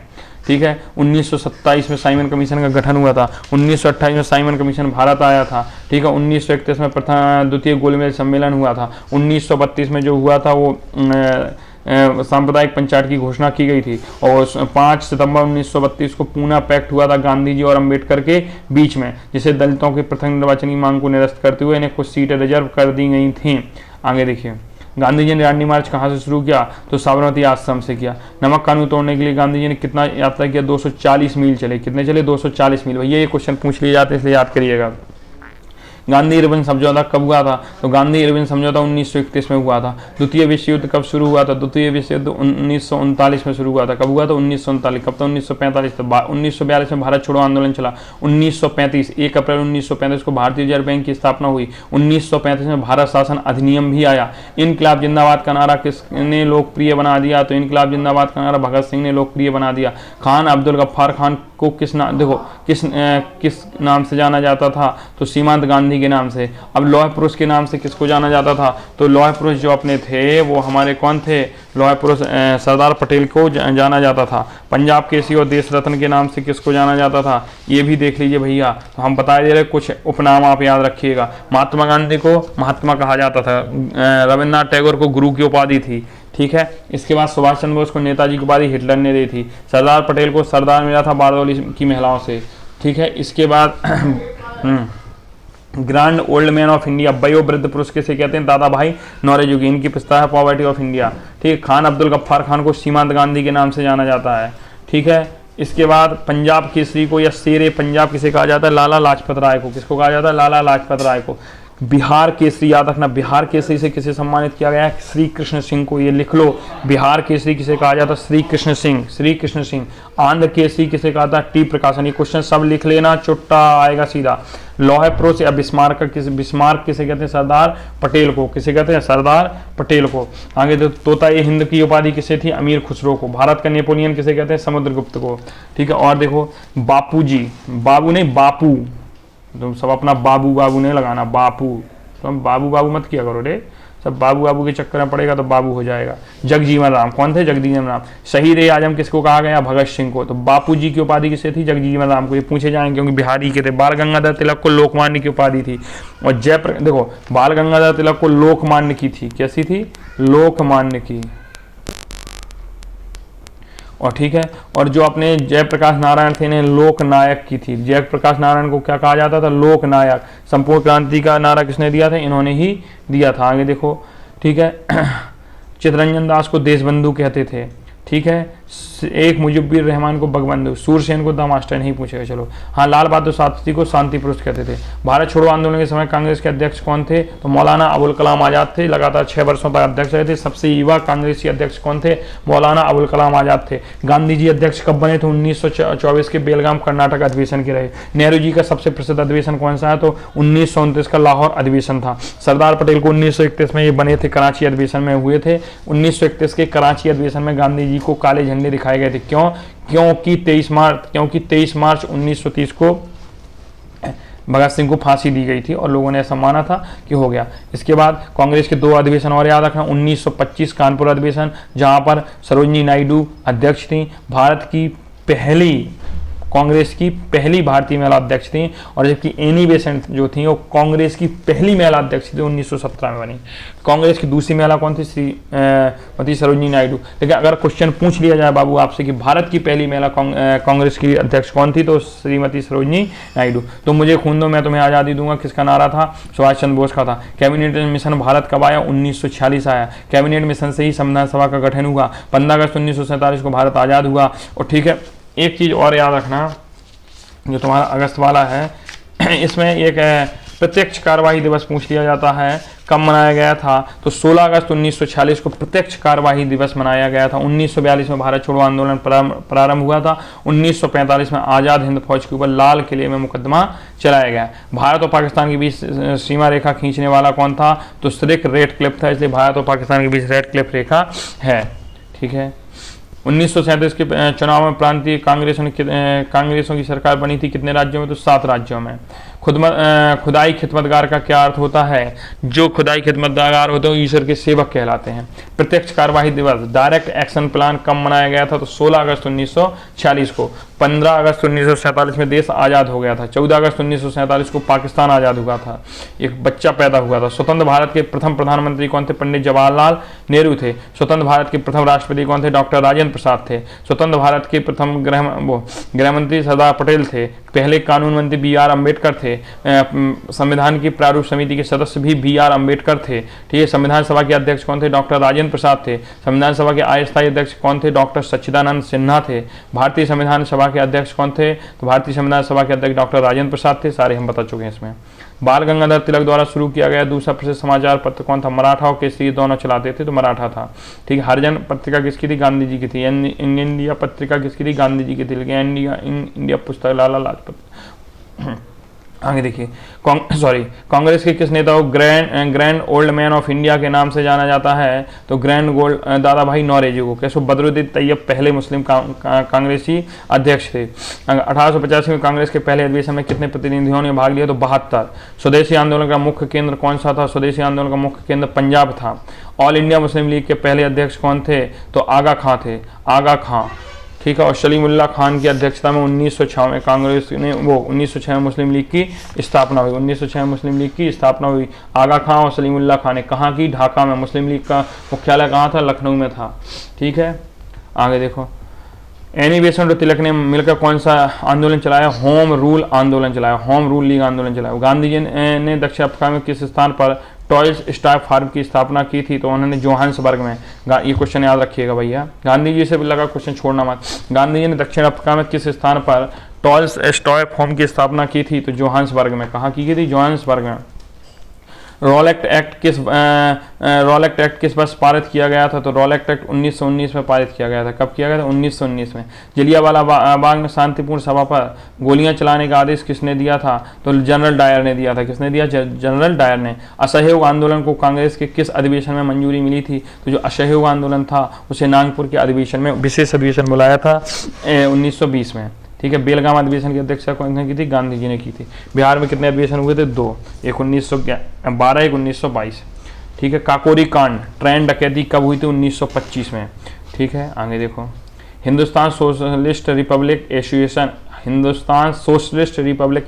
ठीक है। 1927 में साइमन कमीशन का गठन हुआ था। 1928 में साइमन कमीशन भारत आया था, ठीक है। 1931 में प्रथम द्वितीय गोलमेज सम्मेलन हुआ था। 1932 में जो हुआ था वो सांप्रदायिक पंचायत की घोषणा की गई थी। और 5 सितंबर 1932 को पूना पैक्ट हुआ था गांधी जी और अंबेडकर के बीच में, जिसे दलितों की प्रथम निर्वाचन की मांग को निरस्त करते हुए इन्हें कुछ सीटें रिजर्व कर दी गई थी। आगे देखिए, गांधी जी ने दांडी मार्च कहाँ से शुरू किया? तो साबरमती आश्रम से किया। नमक कानून तोड़ने के लिए गांधी जी ने कितना यात्रा किया? 240 मील चले। कितने चले? 240 मील। भैया ये क्वेश्चन पूछ लिए जाते हैं, इसलिए याद करिएगा। गांधी इरविन समझौता कब हुआ था? तो गांधी इरविन समझौता 1931 में हुआ था। द्वितीय विश्व युद्ध कब शुरू हुआ था? द्वितीय विश्व युद्ध 1939 में शुरू हुआ था। कब हुआ था? 1939। कब था? 1945 तक। 1942 में भारत छोड़ो आंदोलन चला। 1935 1 अप्रैल 1935 को भारतीय रिजर्व बैंक की स्थापना हुई। 1935 में भारत शासन अधिनियम भी आया। इनकलाब जिंदाबाद का नारा किसने लोकप्रिय बना दिया? तो इनकलाब जिंदाबाद का नारा भगत सिंह ने लोकप्रिय बना दिया। खान अब्दुल गफ्फार खान को किस नाम, देखो किस नाम से जाना जाता था? तो सीमांत गांधी के नाम से। अब लौह पुरुष के नाम से किसको जाना जाता था? तो लौह पुरुष जो अपने थे वो हमारे कौन थे? लौह पुरुष सरदार पटेल को जाना जाता था। पंजाब केसरी और देश रत्न के नाम से किसको जाना जाता था? ये भी देख लीजिए भैया। तो हम बता दे रहे कुछ उपनाम आप याद रखिएगा। महात्मा गांधी को महात्मा कहा जाता था। रविन्द्रनाथ टैगोर को गुरु की उपाधि थी, ठीक है। इसके बाद सुभाष चंद्र बोस को नेताजी की उपाधि हिटलर ने दी थी। सरदार पटेल को सरदार मिला था बारदौली की महिलाओं से, ठीक है। इसके बाद grand old man of India, वयोवृद्ध पुरुष किसे कहते हैं? दादा भाई नौरोजी। इनकी पुस्तक है पॉवर्टी ऑफ इंडिया, ठीक। खान अब्दुल गफ्फार खान को सीमांत गांधी के नाम से जाना जाता है, ठीक है। इसके बाद पंजाब केसरी को या शेरे पंजाब किसे कहा जाता है? लाला लाजपत राय को। किसको कहा जाता है? लाला लाजपत राय को। बिहार केसरी याद रखना, बिहार केसरी से किसे सम्मानित किया गया? श्री कृष्ण सिंह को। ये लिख लो, बिहार केसरी किसे कहा जाता? श्री कृष्ण सिंह, श्री कृष्ण सिंह। आंध्र केसरी किसे कहा था? टी प्रकाशन। ये क्वेश्चन सब लिख लेना, चुट्टा आएगा सीधा। लौह पुरुष या बिस्मार्क किसे कहते हैं? सरदार पटेल को। किसे कहते हैं? सरदार पटेल को। आगे तोता ये हिंद की उपाधि किसे थी? अमीर खुसरो को। भारत का नेपोलियन किसे कहते हैं? समुद्रगुप्त को, ठीक है। और देखो बापू जी, बाबू नहीं बापू, तुम सब अपना बाबू बाबू नहीं लगाना, बापू। तुम बाबू बाबू मत किया करो रे, सब बाबू बाबू के चक्कर में पड़ेगा तो बाबू हो जाएगा। जगजीवन राम कौन थे? जगजीवन राम। शहीद ए आजम किसको कहा गया? भगत सिंह को। तो बापू जी की उपाधि किसे थी? जगजीवन राम को। ये पूछे जाएंगे क्योंकि बिहारी के थे। बाल गंगाधर तिलक को लोकमान्य की उपाधि थी। और देखो बाल गंगाधर तिलक को लोकमान्य की थी। कैसी थी? लोकमान्य की। और ठीक है, और जो अपने जयप्रकाश नारायण थे इन्हें लोकनायक की थी। जयप्रकाश नारायण को क्या कहा जाता था? लोकनायक। संपूर्ण क्रांति का नारा किसने दिया था? इन्होंने ही दिया था। आगे देखो, ठीक है। चित्तरंजन दास को देशबंधु कहते थे, ठीक है। एक मुजीबुर रहमान को बंगबंधु, सूरसेन को द मास्टर नहीं पूछेगा, चलो। हाँ, लाल बहादुर शास्त्री को शांति पुरुष कहते थे। भारत छोड़ो आंदोलन के समय कांग्रेस के अध्यक्ष कौन थे? तो मौलाना अबुल कलाम आजाद थे। लगातार 6 वर्षों तक अध्यक्ष रहे थे। सबसे युवा कांग्रेसी अध्यक्ष कौन थे? मौलाना अबुल कलाम आजाद थे। गांधी जी अध्यक्ष कब बने थे? 1924 के बेलगाम कर्नाटक अधिवेशन के रहे। नेहरू जी का सबसे प्रसिद्ध अधिवेशन कौन सा है? तो 1929 का लाहौर अधिवेशन था। सरदार पटेल को 1931 में ये बने थे, कराची अधिवेशन में हुए थे। 1931 के कराची अधिवेशन में गांधी जी को काले झंडे दिखाए गए थे। क्यों? क्योंकि 23 मार्च 1930 को भगत सिंह को फांसी दी गई थी और लोगों ने ऐसा माना था कि हो गया। इसके बाद कांग्रेस के 2 अधिवेशन और याद रखना। 1925 कानपुर अधिवेशन, जहां पर सरोजिनी नायडू अध्यक्ष थी। भारत की पहली, कांग्रेस की पहली भारतीय महिला अध्यक्ष थी। और जबकि एनी बेसेंट जो थी वो कांग्रेस की पहली महिला अध्यक्ष थी, 1917 में बनी। कांग्रेस की दूसरी महिला कौन थी? श्रीमती सरोजिनी नायडू। लेकिन अगर क्वेश्चन पूछ लिया जाए बाबू आपसे कि भारत की पहली महिला कांग्रेस की अध्यक्ष कौन थी, तो श्रीमती सरोजिनी नायडू। तो मुझे खून दो मैं तुम्हें आज़ादी दूंगा किसका नारा था? सुभाष चंद्र बोस का था। कैबिनेट मिशन भारत कब आया? 1946 आया। कैबिनेट मिशन से ही संविधान सभा का गठन हुआ। 15 अगस्त 1947 को भारत आज़ाद हुआ। और ठीक है, एक चीज और याद रखना, जो तुम्हारा अगस्त वाला है, इसमें एक प्रत्यक्ष कार्यवाही दिवस पूछ लिया जाता है। कब मनाया गया था? तो 16 अगस्त 1946 को प्रत्यक्ष कार्यवाही दिवस मनाया गया था। 1942 में भारत छोड़ो आंदोलन प्रारंभ हुआ था। 1945 में आज़ाद हिंद फौज के ऊपर लाल किले में मुकदमा चलाया गया। भारत और पाकिस्तान के बीच सीमा रेखा खींचने वाला कौन था? तो सिर्फ रेडक्लिफ था, इसलिए भारत और पाकिस्तान के बीच रेडक्लिफ रेखा है। ठीक है। 1937 के चुनाव में प्रांतीय कांग्रेसों की सरकार बनी थी। कितने राज्यों में? तो 7 राज्यों में। खुदाई खिदमतगार का क्या अर्थ होता है? जो खुदाई खिदमतगार होते हैं वो ईश्वर के सेवक कहलाते हैं। प्रत्यक्ष कार्यवाही दिवस, डायरेक्ट एक्शन प्लान कब मनाया गया था? तो 16 अगस्त 1946 को। 15 अगस्त 1947 में देश आज़ाद हो गया था। 14 अगस्त 1947 को पाकिस्तान आज़ाद हुआ था, एक बच्चा पैदा हुआ था। स्वतंत्र भारत के प्रथम प्रधानमंत्री कौन थे? पंडित जवाहरलाल नेहरू थे। स्वतंत्र भारत के प्रथम राष्ट्रपति कौन थे? डॉक्टर राजेंद्र प्रसाद थे। स्वतंत्र भारत के प्रथम गृहमंत्री सरदार पटेल थे। पहले कानून मंत्री बी.आर. अम्बेडकर थे। संविधान की प्रारूप समिति के सदस्य भी बी.आर. अम्बेडकर थे। ठीक है। संविधान सभा के अध्यक्ष कौन थे? डॉक्टर राजेंद्र प्रसाद थे। संविधान सभा के अस्थायी अध्यक्ष कौन थे? डॉक्टर सच्चिदानंद सिन्हा थे। भारतीय संविधान सभा के अध्यक्ष कौन थे? तो भारतीय संविधान सभा के अध्यक्ष डॉक्टर राजेंद्र प्रसाद थे। सारे हम बता चुके हैं इसमें। बाल गंगाधर तिलक द्वारा शुरू किया गया दूसरा प्रसिद्ध समाचार पत्र कौन था? मराठा और केसरी दोनों चलाते थे, तो मराठा था। ठीक है। हरिजन पत्रिका किसकी थी? गांधी जी की थी। इंडिया पत्रिका किसकी थी? गांधी जी की थी। लेकिन इंडिया पुस्तक लाला लाजपत। आगे देखिए, कांग्रेस के किस नेता को grand old man of India के नाम से जाना जाता है? तो ग्रैंड गोल्ड दादा भाई नौरोजी को। कैसे? बदरुद्दीन तैयब पहले मुस्लिम कांग्रेसी अध्यक्ष थे। 1885 में कांग्रेस के पहले अधिवेशन में कितने प्रतिनिधियों ने भाग लिया? तो 72। स्वदेशी आंदोलन का मुख्य केंद्र कौन सा था? स्वदेशी आंदोलन का मुख्य केंद्र पंजाब था। ऑल इंडिया मुस्लिम लीग के पहले अध्यक्ष कौन थे? तो आगा खां थे, आगा खां। ठीक है। और सलीमुल्लाह खान की अध्यक्षता में 1906 में कांग्रेस ने 1906 में मुस्लिम लीग की स्थापना हुई। 1906 में मुस्लिम लीग की स्थापना हुई। आगा खां और सलीमुल्लाह खान ने कहाँ की? ढाका में। मुस्लिम लीग का मुख्यालय कहाँ था? लखनऊ में था। ठीक है। आगे देखो, एनी बेसेंट और तिलक ने मिलकर कौन सा आंदोलन चलाया? होम रूल आंदोलन चलाया, होम रूल लीग आंदोलन चलाया। गांधी जी ने दक्षिण अफ्रीका में किस स्थान पर टॉयज स्टाफ फार्म की स्थापना की थी? तो उन्होंने जोहान्सबर्ग में। ये क्वेश्चन याद रखिएगा भैया, गांधी जी से लगा क्वेश्चन छोड़ना मत। गांधी जी ने दक्षिण अफ्रीका में किस स्थान पर टॉयज स्टाफ फार्म की स्थापना की थी? तो जोहान्सबर्ग में। कहाँ की गई थी? जोहान्सबर्ग में। रॉलेट एक्ट किस वर्ष पारित किया गया था? तो रॉलेट एक्ट 1919 में पारित किया गया था। कब किया गया था? 1919 में। जलियांवाला बाग में शांतिपूर्ण सभा पर गोलियां चलाने का आदेश किसने दिया था? तो जनरल डायर ने दिया था। किसने दिया? जनरल डायर ने। असहयोग आंदोलन को कांग्रेस के किस अधिवेशन में मंजूरी मिली थी? तो जो असहयोग आंदोलन था उसे नागपुर के अधिवेशन में विशेष अधिवेशन बुलाया था 1920 में। ठीक है। बेलगाम अधिवेशन की अध्यक्षता कौन की थी? गांधी जी ने की थी। बिहार में कितने अधिवेशन हुए थे? 2, एक 1912, एक 1922। ठीक है। काकोरी कांड, ट्रेन डकैती कब हुई थी? 1925 में। ठीक है। आगे देखो, हिंदुस्तान सोशलिस्ट रिपब्लिक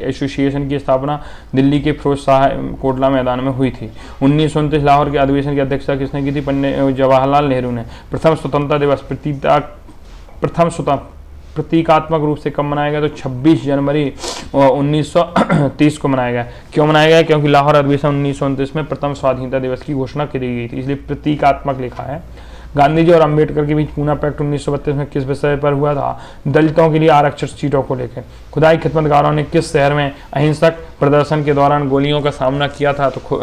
एसोसिएशन की स्थापना दिल्ली के फिरोज शाह कोटला मैदान में हुई थी। 1929 लाहौर के अधिवेशन की अध्यक्षता किसने की थी? पंडित जवाहरलाल नेहरू ने। प्रथम स्वतंत्रता दिवस प्रतीकात्मक रूप से कब मनाया गया? तो 26 जनवरी 1930 को मनाया गया। क्यों मनाया गया? क्योंकि लाहौर अधिवेशन 1929 में प्रथम स्वाधीनता दिवस की घोषणा की गई थी, इसलिए प्रतीकात्मक लिखा है। गांधी जी और अंबेडकर के बीच पूना पैक्ट 1932 में किस विषय पर हुआ था? दलितों के लिए आरक्षित सीटों को लेकर। खुदाई खिदमतगारों ने किस शहर में अहिंसक प्रदर्शन के दौरान गोलियों का सामना किया था? तो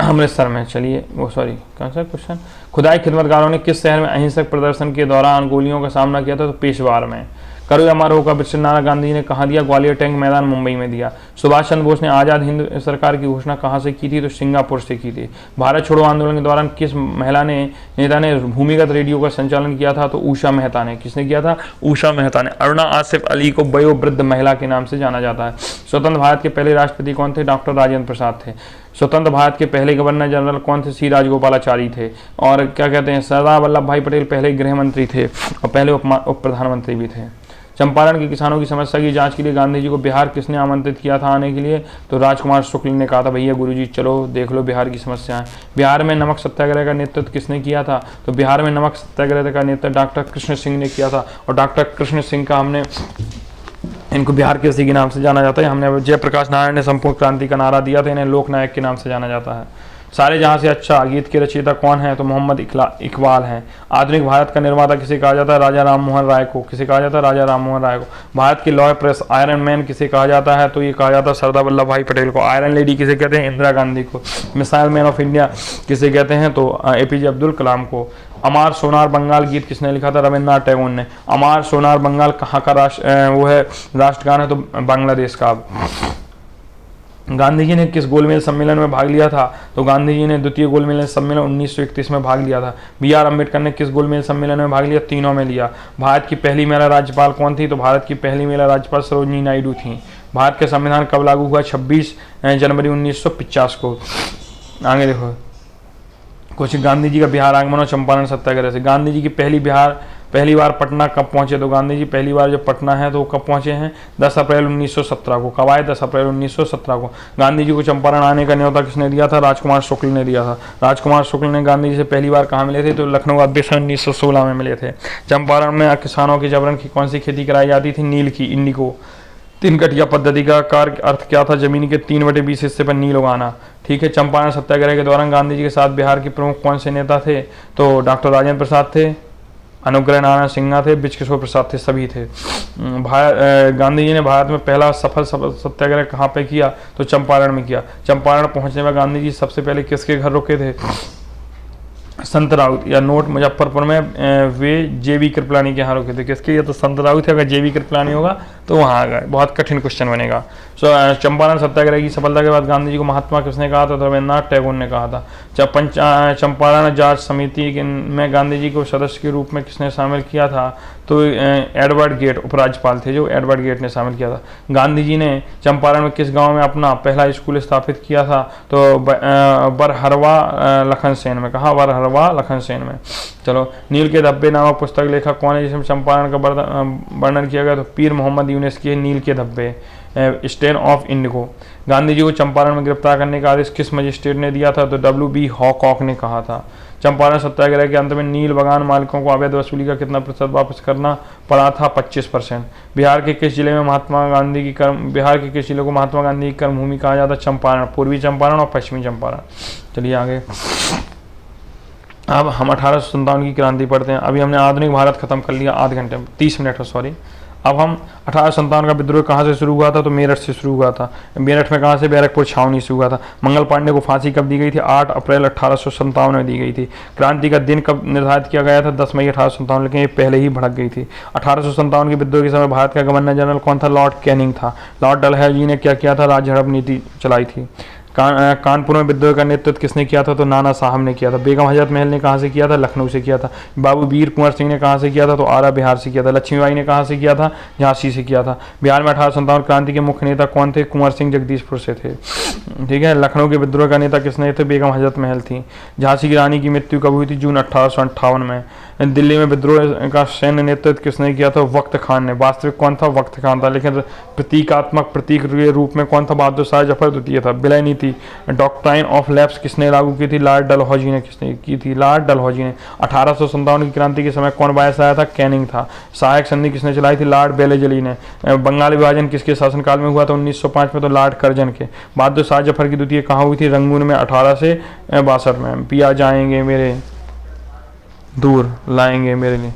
अमृतसर में। चलिए कौन सा क्वेश्चन? खुदाई खिदमतगारों ने किस शहर में अहिंसक प्रदर्शन के दौरान गोलियों का सामना किया था? तो पेशवार में। करो या मारो का विचार नारा गांधी जी ने कहाँ दिया? ग्वालियर टैंक मैदान मुंबई में दिया। सुभाष चंद्र बोस ने आज़ाद हिंद सरकार की घोषणा कहाँ से की थी? तो सिंगापुर से की थी। भारत छोड़ो आंदोलन के दौरान किस महिला नेता ने भूमिगत रेडियो का संचालन किया था? तो उषा मेहता ने। किसने किया था? उषा मेहता ने। अरुणा आसिफ अली को वयोवृद्ध महिला के नाम से जाना जाता है। स्वतंत्र भारत के पहले राष्ट्रपति कौन थे? डॉक्टर राजेंद्र प्रसाद थे। स्वतंत्र भारत के पहले गवर्नर जनरल कौन थे? सी राजगोपालाचारी थे। और क्या कहते हैं, सरदार वल्लभ भाई पटेल पहले गृह मंत्री थे और पहले उप प्रधानमंत्री भी थे। चंपारण के किसानों की समस्या की जांच के लिए गांधी जी को बिहार किसने आमंत्रित किया था आने के लिए? तो राजकुमार शुक्ल ने कहा था भैया गुरुजी चलो देख लो बिहार की समस्याएं। बिहार में नमक सत्याग्रह का नेतृत्व किसने किया था? तो बिहार में नमक सत्याग्रह का नेतृत्व डॉक्टर कृष्ण सिंह ने किया था। और डॉक्टर कृष्ण सिंह का हमने इनको बिहार के उसी के नाम से जाना जाता है। हमने जयप्रकाश नारायण ने संपूर्ण क्रांति का नारा दिया था, इन्हें लोकनायक के नाम से जाना जाता है। सारे जहां से अच्छा गीत के रचयिता कौन है? तो मोहम्मद इकबाल हैं। आधुनिक भारत का निर्माता किसे कहा जाता है? राजा राम मोहन राय को। किसे कहा जाता है? राजा राम मोहन राय को। भारत की लौह प्रेस आयरन मैन किसे कहा जाता है? तो ये कहा जाता है सरदार वल्लभ भाई पटेल को। आयरन लेडी किसे कहते हैं? इंदिरा गांधी को। मिसाइल मैन ऑफ इंडिया किसे कहते हैं? तो APJ अब्दुल कलाम को। अमार सोनार बंगाल गीत किसने लिखा था? रविन्द्रनाथ टैगोर ने। अमार सोनार बंगाल कहाँ का वो है राष्ट्रगान है? तो बांग्लादेश का। गांधी जी ने किस गोलमेज सम्मेलन में भाग लिया था? तो गांधी जी ने द्वितीय गोलमेज सम्मेलन 1931 में भाग लिया था। BR अम्बेडकर ने किस गोलमेज सम्मेलन में भाग लिया? तीनों में लिया। भारत की पहली महिला राज्यपाल कौन थी? तो भारत की पहली महिला राज्यपाल सरोजिनी नायडू थी। भारत का संविधान कब लागू हुआ? 26 जनवरी 1950 को। आगे देखो कुछ गांधी जी का बिहार आगमन और चंपारण सत्याग्रह से। गांधी जी की पहली बार पटना कब पहुंचे? तो गांधी जी पहली बार जब पटना है तो कब पहुंचे हैं? 10 अप्रैल 1917 को। कब आए? 10 अप्रैल 1917 को। गांधी जी को चंपारण आने का न्योता किसने दिया था? राजकुमार शुक्ल ने दिया था। राजकुमार शुक्ल ने गांधी जी से पहली बार कहाँ मिले थे? तो लखनऊ अधिवेशन 1916 में मिले थे। चंपारण में किसानों के जबरन की कौन सी खेती कराई जाती थी? नील की, इंडिको। 3 कटिया पद्धति का कार्य अर्थ क्या था? जमीन के 3/20 हिस्से पर नील उगाना। ठीक है। चंपारण सत्याग्रह के दौरान गांधी जी के साथ बिहार के प्रमुख कौन से नेता थे? तो डॉक्टर राजेंद्र प्रसाद थे, अनुग्रह नारायण सिन्हा थे, बृजकिशोर प्रसाद थे, सभी थे। गांधी जी ने भारत में पहला सफल सत्याग्रह कहाँ पे किया? तो चंपारण में किया। चंपारण पहुंचने में गांधी जी सबसे पहले किसके घर रुके थे? संत राउत या नोट मुजफ्फरपुर में वे JB कृपलानी के यहाँ रुके थे। किसके? ये तो संत राउत है, अगर JB कृपलानी होगा तो वहाँ आ गए। बहुत कठिन क्वेश्चन बनेगा। चंपारण सत्याग्रह की सफलता के बाद गांधी जी को महात्मा किसने कहा था? रविन्द्रनाथ टैगोर ने कहा था। चंपारण जांच समिति में गांधी जी को सदस्य के रूप में किसने शामिल किया था? तो एडवर्ड गेट उपराज्यपाल थे, जो एडवर्ड गेट ने शामिल किया था। गांधी जी ने चंपारण में किस गांव में अपना पहला स्कूल स्थापित किया था? तो बरहरवा लखनसेन में। कहा? बरहरवा लखनसेन में। चलो, नील के धब्बे नामक पुस्तक लेखक कौन है जिसमें चंपारण का वर्णन किया गया? तो पीर मोहम्मद यूनुस की है नील के धब्बे, stand of Indigo. Gandhi ji को चंपारण में गिरफ्तार करने का आदेश किस मजिस्ट्रेट ने दिया था? तो WB हॉकॉक ने कहा था। चंपारण सत्याग्रह के अंत में नील बागान मालिकों को अवैध वसूली का कितना प्रतिशत वापस करना पड़ा था? 25%। बिहार के किस जिले को महात्मा गांधी की कर्मभूमि कहा जाता? चंपारण, पूर्वी चंपारण और पश्चिमी चंपारण। चलिए आगे। अब हम 1857 की क्रांति पढ़ते हैं। अभी हमने आधुनिक भारत खत्म कर लिया, आधे घंटे में 30 मिनट में, सॉरी। अब हम 1857 का विद्रोह कहाँ से शुरू हुआ था? तो मेरठ से शुरू हुआ था। मेरठ में कहाँ से? बैरकपुर छावनी से हुआ था। मंगल पांडे को फांसी कब दी गई थी? 8 अप्रैल 1857 में दी गई थी। क्रांति का दिन कब निर्धारित किया गया था? 10 मई 1857, लेकिन ये पहले ही भड़क गई थी। 1857 के विद्रोह के समय भारत का गवर्नर जनरल कौन था? लॉर्ड कैनिंग था। लॉर्ड डलहौजी ने क्या किया था? राज्य हड़प नीति चलाई थी। कानपुर में विद्रोह का नेतृत्व किसने किया था? तो नाना साहब ने किया था। बेगम हजरत महल ने कहाँ से किया था? लखनऊ से किया था। बाबू वीर कुंवर सिंह ने कहाँ से किया था? तो आरा बिहार से किया था। लक्ष्मीबाई ने कहाँ से किया था? झांसी से किया था। बिहार में 1857 क्रांति के मुख्य नेता कौन थे? कुंवर सिंह जगदीशपुर से थे। ठीक है। लखनऊ के विद्रोह का नेता किसने थे? बेगम हजरत महल थी। झांसी की रानी की मृत्यु कब हुई थी? जून 1858 में। दिल्ली में विद्रोह का सैन्य नेतृत्व किसने किया था? वक्त खान ने। वास्तविक कौन था? वक्त खान था, लेकिन प्रतीकात्मक प्रतीक के रूप में कौन था? बहादुर शाह जफर द्वितीय था। विलय नीति डॉक्ट्राइन ऑफ लैप्स किसने लागू की थी? लॉर्ड डलहौजी ने। किसने की थी? लॉर्ड डलहौजी ने। 1857 की क्रांति के समय कौन वायस आया था? कैनिंग था। सहायक संधि किसने चलाई थी? लॉर्ड बेलेजली ने। बंगाल विभाजन किसके शासनकाल में हुआ था? 1905 में, तो लॉर्ड कर्जन के। बहादुर शाह जफर की द्वितीय कहाँ हुई थी? रंगून में 1862 में। पिया जाएंगे मेरे दूर लाएंगे मेरे लिए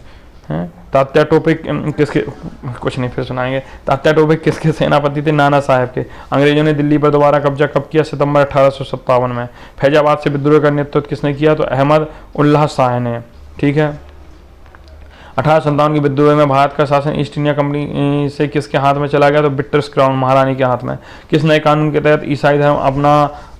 हैं। तात्या टोपे किसके? कुछ नहीं, फिर सुनाएंगे। तात्या टोपे किसके सेनापति थे? नाना साहब के। अंग्रेजों ने दिल्ली पर दोबारा कब्जा कब किया? सितंबर 1857 में। फैजाबाद से विद्रोह का नेतृत्व किसने किया? तो अहमद उल्लाह शाह ने। ठीक है। 1857 के विद्रोह में भारत का शासन ईस्ट इंडिया कंपनी से किसके हाथ में चला गया? तो ब्रिटिश क्राउन, महारानी के हाथ में। किस नए कानून के तहत ईसाई धर्म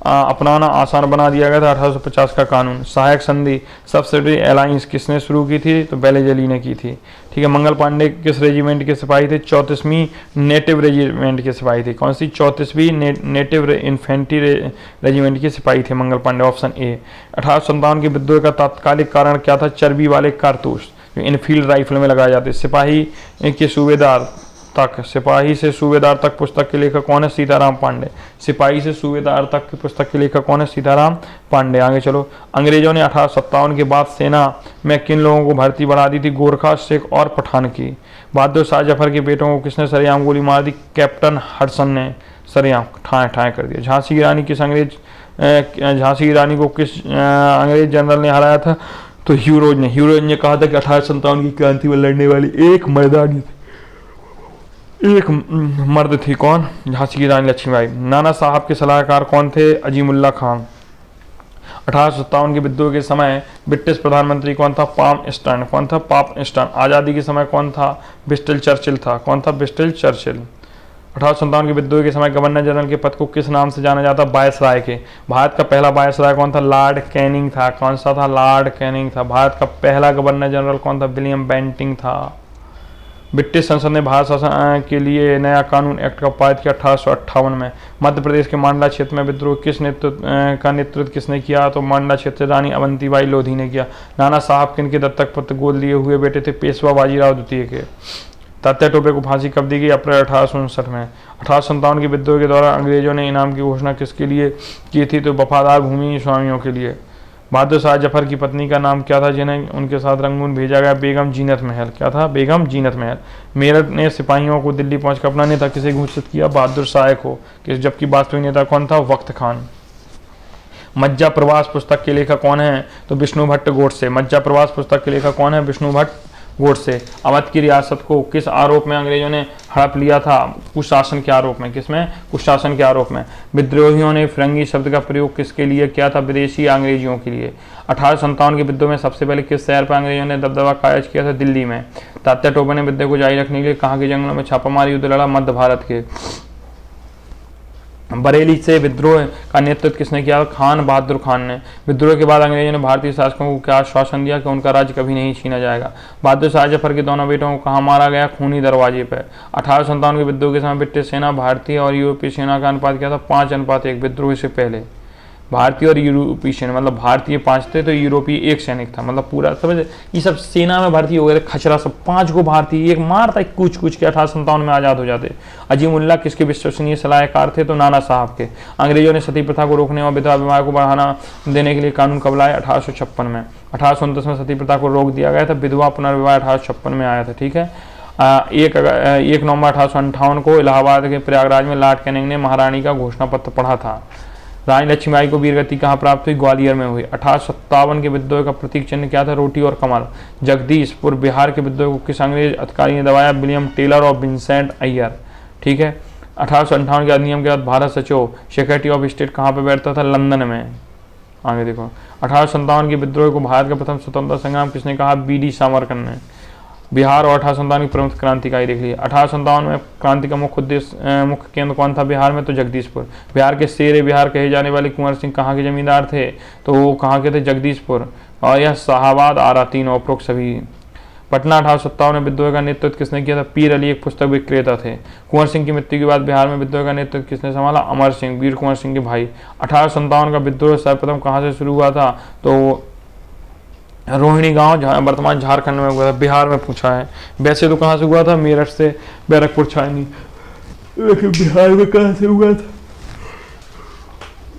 अपनाना आसान बना दिया गया था? 1850 का कानून। सहायक संधि सब्सिडी अलायंस किसने शुरू की थी? तो बेलेजली ने की थी। ठीक है। मंगल पांडे किस रेजिमेंट के सिपाही थे? 34वीं नेटिव रेजिमेंट के सिपाही थे। कौन सी? 34वीं नेटिव इन्फेंट्री रेजिमेंट के सिपाही थे मंगल पांडे, ऑप्शन ए। 1857 के विद्रोह का तात्कालिक कारण क्या था? चर्बी वाले कारतूस इनफील्ड राइफल में लगाए जाते। सिपाही से सूबेदार तक पुस्तक के लेखक कौन है? सीताराम पांडे। सिपाही से सूबेदार तक की पुस्तक के लेखक कौन है? सीताराम पांडे। आगे चलो। अंग्रेजों ने 1857 के बाद सेना में किन लोगों को भर्ती बढ़ा दी थी? गोरखा, सिख और पठान की। बहादुर शाह जफर के बेटों को किसने सरेआम गोली मार दी? कैप्टन हडसन ने सरेआम ठाए ठाए कर दिया। झांसी की रानी किस अंग्रेज झांसी की रानी को किस अंग्रेज जनरल ने हराया था? तो ह्यूरोज ने। ह्यूरोज ने कहा था कि 1857 की क्रांति में लड़ने वाली एक मर्दानी एक मर्द थी। कौन? झांसी की रानी लक्ष्मीबाई। नाना साहब के सलाहकार कौन थे? अजीमुल्ला खान। 1857 के विद्रोह के समय ब्रिटिश प्रधानमंत्री कौन था? Palm stern. कौन था? Palm stern. आज़ादी के समय कौन था? ब्रिस्टल चर्चिल था। कौन था? Bristol Churchill. 1857 के विद्रोह के समय गवर्नर जनरल के पद को किस नाम से जाना जाता? वायसराय के। भारत का पहला वायसराय कौन था? लॉर्ड कैनिंग था। कौन सा था? लॉर्ड कैनिंग था। भारत का पहला गवर्नर जनरल कौन था? विलियम बेंटिंग था। ब्रिटिश संसद ने भारत शासन के लिए नया कानून एक्ट का पारित किया 1858 में। मध्य प्रदेश के मांडला क्षेत्र में विद्रोह का नेतृत्व किसने किया? तो मांडला क्षेत्र से रानी अवंतीबाई लोधी ने किया। नाना साहब किनके दत्तक पुत्र गोद लिए हुए बेटे थे? पेशवा बाजीराव द्वितीय के। तात्या टोपे को फांसी कब दी गई? अप्रैल 1859 में। 1857 के विद्रोह के दौरान अंग्रेजों ने इनाम की घोषणा किसके लिए की थी? तो वफादार भूमि स्वामियों के लिए। बहादुर शाह जफर की पत्नी का नाम क्या था जिन्हें उनके साथ रंगून भेजा गया? बेगम जीनत महल। क्या था? बेगम जीनत महल। मेरठ ने सिपाहियों को दिल्ली पहुंचकर अपना नेता किसे घोषित किया? बहादुर शाह को। जबकि वास्तविक नेता कौन था? वक्त खान। मज्जा प्रवास पुस्तक के लेखक कौन है? तो विष्णु भट्ट गोडसे। मज्जा प्रवास पुस्तक के लेखक कौन है? विष्णु भट्ट गोडसे। अवध की रियासत को किस आरोप में अंग्रेजों ने हड़प लिया था? कुशासन के आरोप में। किसमें? कुशासन के आरोप में। विद्रोहियों ने फिरंगी शब्द का प्रयोग किसके लिए किया था? विदेशी अंग्रेजियों के लिए। 1857 के विद्रोह में सबसे पहले किस शहर पर अंग्रेजों ने दबदबा कायज किया था? दिल्ली में। तात्या टोपे ने विद्या को जारी रखने के लिए कहाँ के जंगलों में छापामारी युद्ध लड़ा? मध्य भारत के। बरेली से विद्रोह का नेतृत्व किसने किया? खान बहादुर खान ने। विद्रोह के बाद अंग्रेजों ने भारतीय शासकों को क्या आश्वासन दिया? कि उनका राज्य कभी नहीं छीना जाएगा। बहादुर शाह जफर के दोनों बेटों को कहाँ मारा गया? खूनी दरवाजे पर। 1857 के विद्रोह के समय ब्रिटिश सेना भारतीय और यूरोपीय सेना का अनुपात क्या था? 5:1। विद्रोह से पहले भारतीय और यूरोपीय सेना, मतलब भारतीय 5 थे तो यूरोपीय 1 सैनिक था। मतलब पूरा समझ, ये सब सेना में भर्ती हो गए थे खचरा सब। 5 को भारतीय, एक मारता कुछ कुछ के 1857 में आज़ाद हो जाते। अजीमुल्ला किसके विश्वसनीय सलाहकार थे? तो नाना साहब के। अंग्रेजों ने सती प्रथा को रोकने और विधवा विवाह को बढ़ाना देने के लिए कानून कब लाया? 1856 में। 1829 में सती प्रथा को रोक दिया गया था। विधवा पुनर्विवाह 1856 में आया था। ठीक है। 1 नवंबर 1858 को इलाहाबाद के प्रयागराज में लॉर्ड कैनिंग ने महारानी का घोषणा पत्र पढ़ा था। रानी लक्ष्मीबाई को वीरगति कहाँ प्राप्त हुई? ग्वालियर में हुई। 1857 के विद्रोह का प्रतीक चिन्ह क्या था? रोटी और कमल। जगदीशपुर बिहार के विद्रोह को किस अंग्रेज अधिकारी ने दबाया? विलियम टेलर और विंसेंट अय्यर। ठीक है। 1858 के अधिनियम के बाद भारत सचिव सेक्रेटरी ऑफ स्टेट कहाँ पर बैठता था? लंदन में। आगे देखो। 1857 के विद्रोह को भारत का प्रथम स्वतंत्रता संग्राम किसने कहा? बी.डी. सावरकर ने। बिहार और 1857 की प्रमुख क्रांतिकारी देख लीजिए। 1857 में क्रांति का मुख्य उद्देश्य, मुख्य केंद्र कौन था बिहार में? तो जगदीशपुर। बिहार के शेर बिहार कहे जाने वाले कुंवर सिंह कहाँ के जमींदार थे? तो वो कहाँ के थे? जगदीशपुर। और यह शाहाबाद आरा, तीनों उपरोक्त सभी। पटना 1857 में विद्रोह का नेतृत्व किसने किया था? पीर अली एक पुस्तक विक्रेता थे। कुंवर सिंह की मृत्यु के बाद बिहार में विद्रोह का नेतृत्व किसने संभाला? अमर सिंह, वीर कुंवर सिंह के भाई। 1857 का विद्रोह सर्वप्रथम कहाँ से शुरू हुआ था? तो रोहिणी गांव, जहाँ वर्तमान झारखंड में हुआ था। बिहार में पूछा है। वैसे तो कहाँ से हुआ था? मेरठ से, बैरकपुर छावनी, लेकिन बिहार में कहाँ से हुआ था?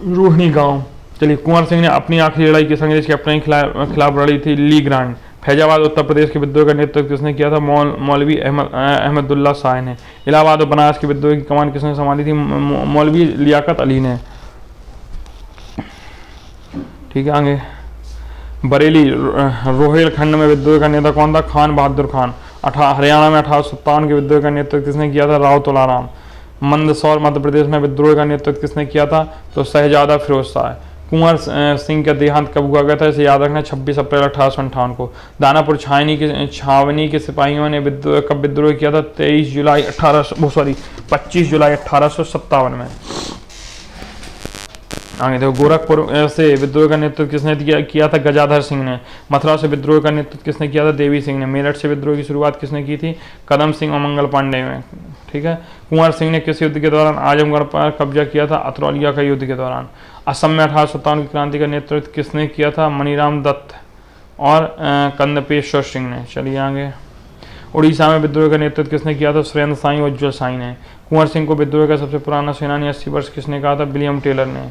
रोहिणी गांव। चलिए, कुंवर सिंह ने अपनी आखिरी लड़ाई किस अंग्रेज के अपने खिलाफ लड़ी थी? ली ग्रांड। फैजाबाद उत्तर प्रदेश के विद्रोह का नेतृत्व किसने किया था? मौलवी अहमदुल्ला शाह ने। इलाहाबाद और बनारस के विद्रोह की कमान किसने संभाली थी? मौलवी लियाकत अली ने। ठीक है। आगे बरेली रोहिलखंड में विद्रोह का नेता कौन था? खान बहादुर खान। हरियाणा में 1857 के विद्रोह का नेतृत्व किसने किया था? राव तुलाराम। मंदसौर मध्य प्रदेश में विद्रोह का नेतृत्व किसने किया था? तो शहजादा फिरोज शाह। कुंवर सिंह का देहांत कब हुआ गया था? इसे याद रखना, 26 अप्रैल 1858 को। दानापुर छावनी के सिपाहियों ने कब विद्रोह किया था? 25 जुलाई 1857 में। आगे देखो, गोरखपुर से विद्रोह का नेतृत्व किसने किया था? गजाधर सिंह ने। मथुरा से विद्रोह का नेतृत्व किसने किया था? देवी सिंह ने। मेरठ से विद्रोह की शुरुआत किसने की थी? कदम सिंह और मंगल पांडे में। ठीक है। कुंवर सिंह ने किस युद्ध के दौरान आजमगढ़ पर कब्जा किया था? अतरौलिया का युद्ध के दौरान। असम में 1857 की क्रांति का नेतृत्व किसने किया था? मनीराम दत्त और कंदपेश्वर सिंह ने। चलिए आगे। उड़ीसा में विद्रोह का नेतृत्व किसने किया था? सुरेंद्र साई और उज्जवल साई ने। कुंवर सिंह को विद्रोह का सबसे पुराना सेनानी 80 वर्ष किसने कहा था? विलियम टेलर ने।